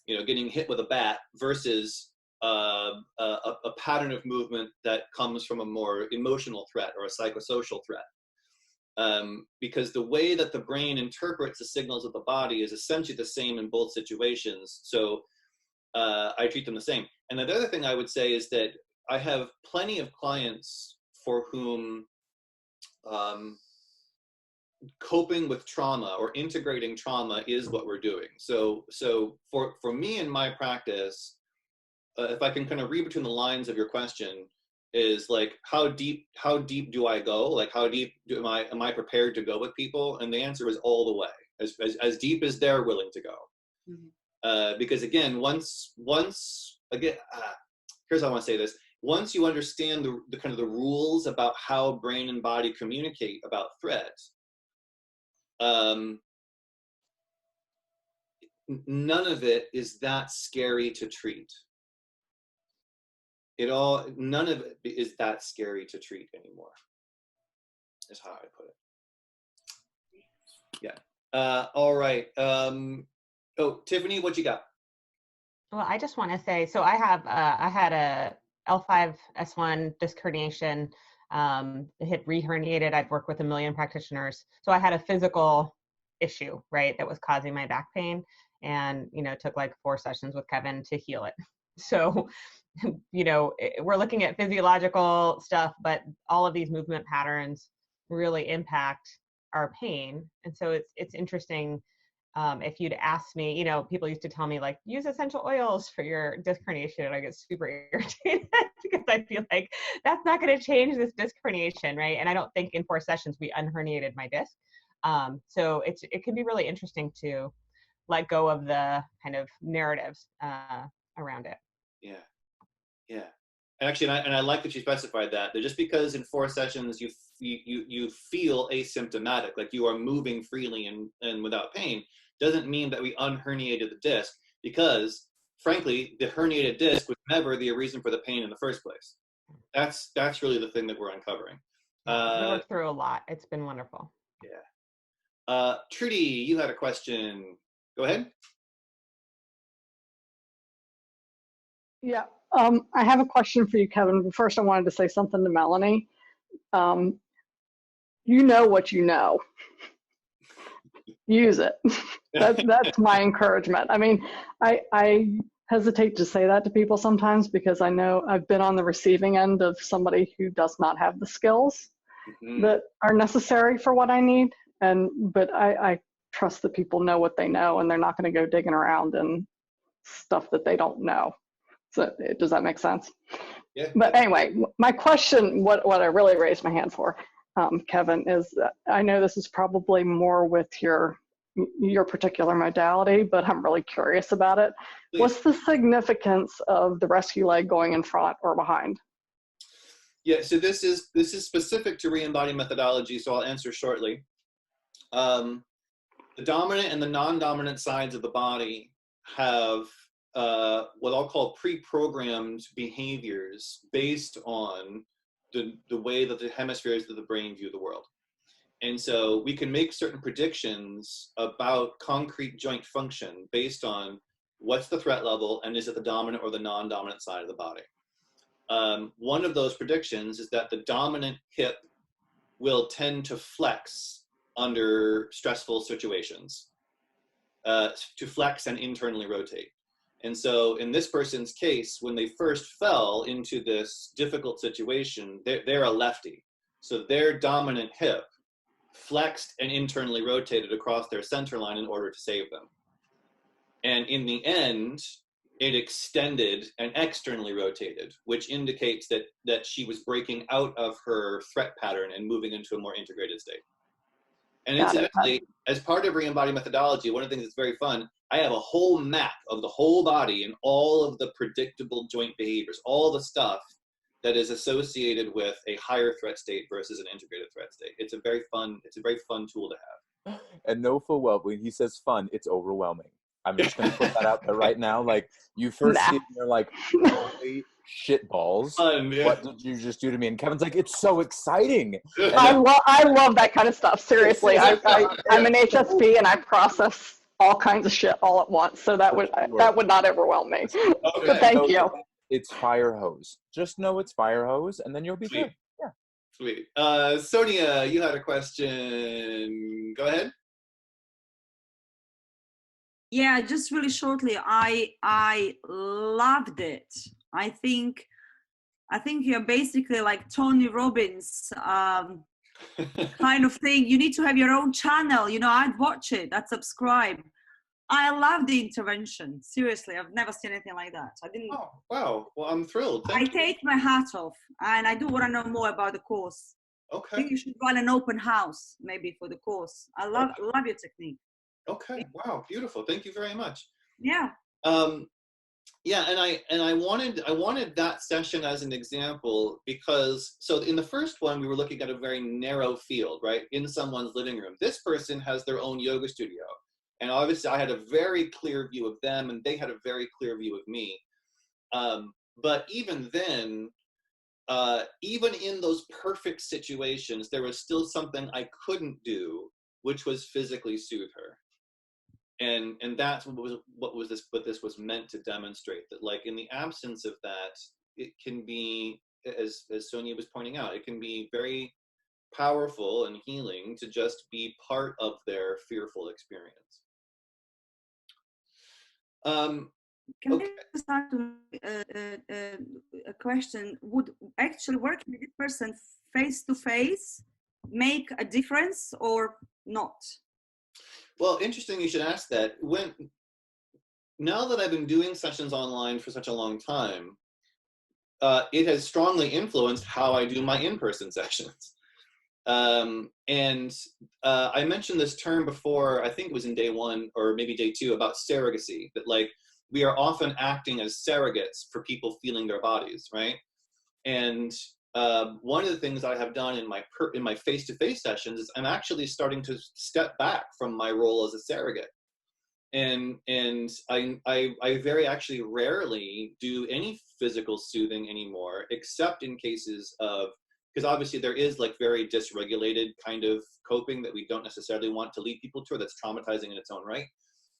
getting hit with a bat, versus a pattern of movement that comes from a more emotional threat or a psychosocial threat. Because the way that the brain interprets the signals of the body is essentially the same in both situations. So I treat them the same. And the other thing I would say is that I have plenty of clients for whom coping with trauma or integrating trauma is what we're doing. So for me in my practice, if I can kind of read between the lines of your question, is like, how deep do I go? Like, how deep am I prepared to go with people? And the answer is all the way, as deep as they're willing to go. Mm-hmm. Because again, here's how I want to say this. Once you understand the kind of the rules about how brain and body communicate about threat, none of it is that scary to treat. None of it is that scary to treat anymore, is how I put it. Yeah. All right. Tiffany, what you got? Well, I just want to say, so I had a L5-S1 disc herniation. It had reherniated. I'd worked with 1 million practitioners. So I had a physical issue, right, that was causing my back pain. And, took like 4 sessions with Kevin to heal it. So, we're looking at physiological stuff, but all of these movement patterns really impact our pain. And so it's interesting. If you'd asked me, people used to tell me like, use essential oils for your disc herniation, and I get super irritated because I feel like that's not going to change this disc herniation, right? And I don't think in 4 sessions we unherniated my disc. So it can be really interesting to let go of the kind of narratives around it. Yeah. Yeah. Actually, and I like that you specified that just because in 4 sessions you feel asymptomatic, like you are moving freely and without pain, doesn't mean that we unherniated the disc, because frankly, the herniated disc was never the reason for the pain in the first place. That's really the thing that we're uncovering. We worked through a lot. It's been wonderful. Yeah. Trudy, you had a question. Go ahead. Yeah, I have a question for you, Kevin. But first, I wanted to say something to Melanie. You know what you know. Use it. That's my encouragement. I mean, I hesitate to say that to people sometimes because I know I've been on the receiving end of somebody who does not have the skills that are necessary for what I need. But I trust that people know what they know, and they're not going to go digging around in stuff that they don't know. So does that make sense? Yeah. But anyway, my question, what I really raised my hand for, Kevin, is that I know this is probably more with your particular modality, but I'm really curious about it. Please. What's the significance of the rescue leg going in front or behind? Yeah, so this is specific to re-embodied methodology, so I'll answer shortly. The dominant and the non-dominant sides of the body have what I'll call pre-programmed behaviors based on the way that the hemispheres of the brain view the world. And so we can make certain predictions about concrete joint function based on what's the threat level and is it the dominant or the non-dominant side of the body. One of those predictions is that the dominant hip will tend to flex under stressful situations, to flex and internally rotate. And so in this person's case, when they first fell into this difficult situation, they're a lefty. So their dominant hip flexed and internally rotated across their center line in order to save them. And in the end, it extended and externally rotated, which indicates that she was breaking out of her threat pattern and moving into a more integrated state. And incidentally, as part of re-embodied methodology, one of the things that's very fun, I have a whole map of the whole body and all of the predictable joint behaviors, all the stuff that is associated with a higher threat state versus an integrated threat state. It's a very fun tool to have. And know full well, when he says fun, it's overwhelming. I'm just going to put that out there right now. Like, you first see it and you're like, holy shit balls. Fun, yeah. What did you just do to me? And Kevin's like, it's so exciting. I love that kind of stuff. Seriously, I'm an HSP and I process all kinds of shit all at once. So that would not overwhelm me. Okay. But thank you. It's fire hose. Just know it's fire hose, and then you'll be good. Yeah. Sweet. Sonia, you had a question. Go ahead. Yeah, just really shortly. I loved it. I think you're basically like Tony Robbins kind of thing. You need to have your own channel. I'd watch it. I'd subscribe. I love the intervention. Seriously, I've never seen anything like that. I didn't. Oh, wow. Well, I'm thrilled. I take my hat off, and I do want to know more about the course. Okay. I think you should run an open house maybe for the course. I love your technique. Okay. Wow. Beautiful. Thank you very much. Yeah. Yeah, and I wanted that session as an example because so in the first one we were looking at a very narrow field, right, in someone's living room. This person has their own yoga studio. And obviously I had a very clear view of them and they had a very clear view of me. But even then, even in those perfect situations, there was still something I couldn't do, which was physically soothe her. And that's what this was meant to demonstrate, that like in the absence of that, it can be, as Sonia was pointing out, it can be very powerful and healing to just be part of their fearful experience. Can Okay. I just ask a question? Would actually working with this person face to face make a difference or not? Well, interesting you should ask that. Now that I've been doing sessions online for such a long time, it has strongly influenced how I do my in-person sessions. I mentioned this term before, I think it was in day 1 or maybe day 2, about surrogacy, that like we are often acting as surrogates for people feeling their bodies, right? And one of the things I have done in my face-to-face sessions is I'm actually starting to step back from my role as a surrogate. And I very actually rarely do any physical soothing anymore, except in cases of, because obviously there is like very dysregulated kind of coping that we don't necessarily want to lead people to, or that's traumatizing in its own right.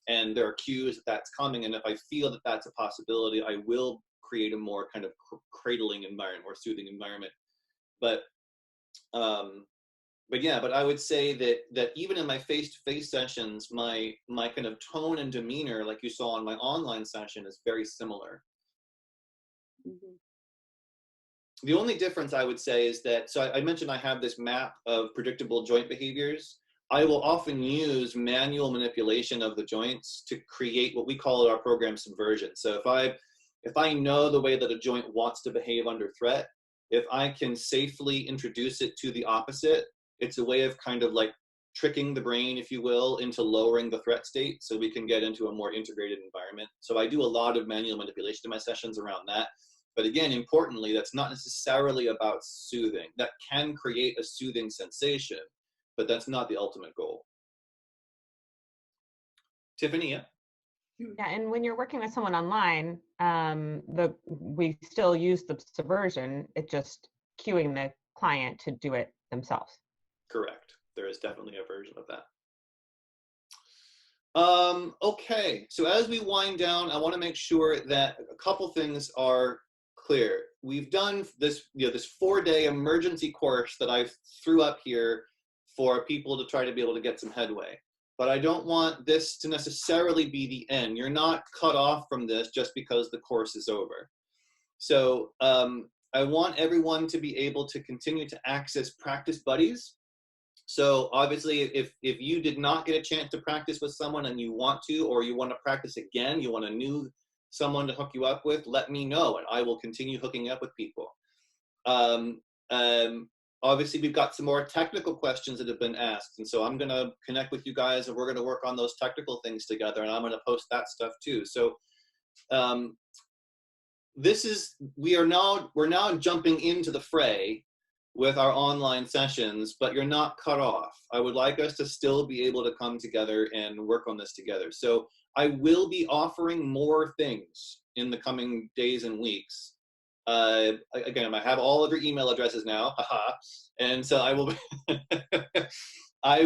And there are cues that that's coming, and if I feel that that's a possibility, I will create a more kind of cradling environment or soothing environment. But yeah, but I would say that even in my face-to-face sessions, my kind of tone and demeanor, like you saw in my online session, is very similar. Mm-hmm. The only difference I would say is that, so I mentioned I have this map of predictable joint behaviors. I will often use manual manipulation of the joints to create what we call in our program subversion. So if I know the way that a joint wants to behave under threat, if I can safely introduce it to the opposite, it's a way of kind of like tricking the brain, if you will, into lowering the threat state so we can get into a more integrated environment. So I do a lot of manual manipulation in my sessions around that. But again, importantly, that's not necessarily about soothing. That can create a soothing sensation, but that's not the ultimate goal. Tiffany, yeah? Yeah, and when you're working with someone online, we still use the subversion. It's just cueing the client to do it themselves. Correct. There is definitely a version of that. Okay, so as we wind down, I want to make sure that a couple things are clear. We've done this, this 4-day emergency course that I threw up here for people to try to be able to get some headway. But I don't want this to necessarily be the end. You're not cut off from this just because the course is over. So I want everyone to be able to continue to access practice buddies. So obviously, if you did not get a chance to practice with someone and you want to, or you want to practice again, you want a new someone to hook you up with, let me know, and I will continue hooking up with people. Obviously, we've got some more technical questions that have been asked, and so I'm going to connect with you guys, and we're going to work on those technical things together, and I'm going to post that stuff too. So we're now jumping into the fray with our online sessions, but you're not cut off. I would like us to still be able to come together and work on this together. So I will be offering more things in the coming days and weeks. Again, I have all of your email addresses now, haha, and so I will. I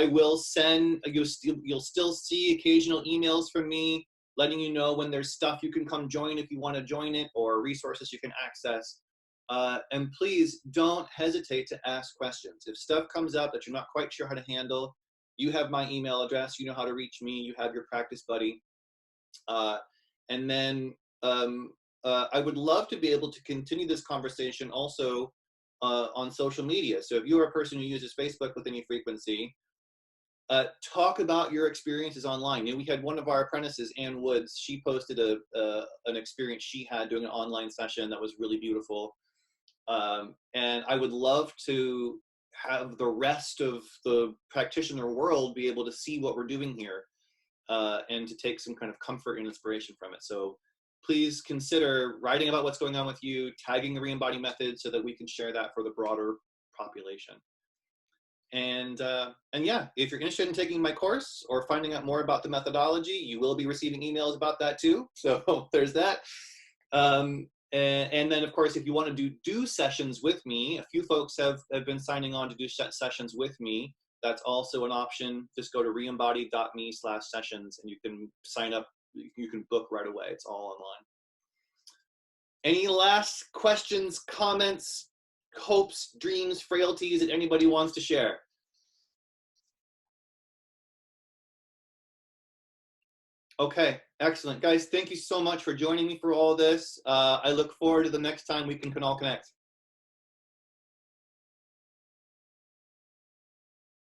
will send. You'll still see occasional emails from me, letting you know when there's stuff you can come join if you want to join it, or resources you can access. And please don't hesitate to ask questions. If stuff comes up that you're not quite sure how to handle, you have my email address, you know how to reach me, you have your practice buddy. And then I would love to be able to continue this conversation also on social media. So if you're a person who uses Facebook with any frequency, talk about your experiences online. We had one of our apprentices, Ann Woods, she posted an experience she had doing an online session that was really beautiful. And I would love to have the rest of the practitioner world be able to see what we're doing here and to take some kind of comfort and inspiration from it. So please consider writing about what's going on with you, tagging the re-embody method so that we can share that for the broader population. And yeah, if you're interested in taking my course or finding out more about the methodology, you will be receiving emails about that too. So there's that. And then, of course, if you want to do sessions with me, a few folks have been signing on to do sessions with me. That's also an option. Just go to reembody.me/sessions and you can sign up. You can book right away. It's all online. Any last questions, comments, hopes, dreams, frailties that anybody wants to share? Okay, excellent. Guys, thank you so much for joining me for all this. I look forward to the next time we can all connect.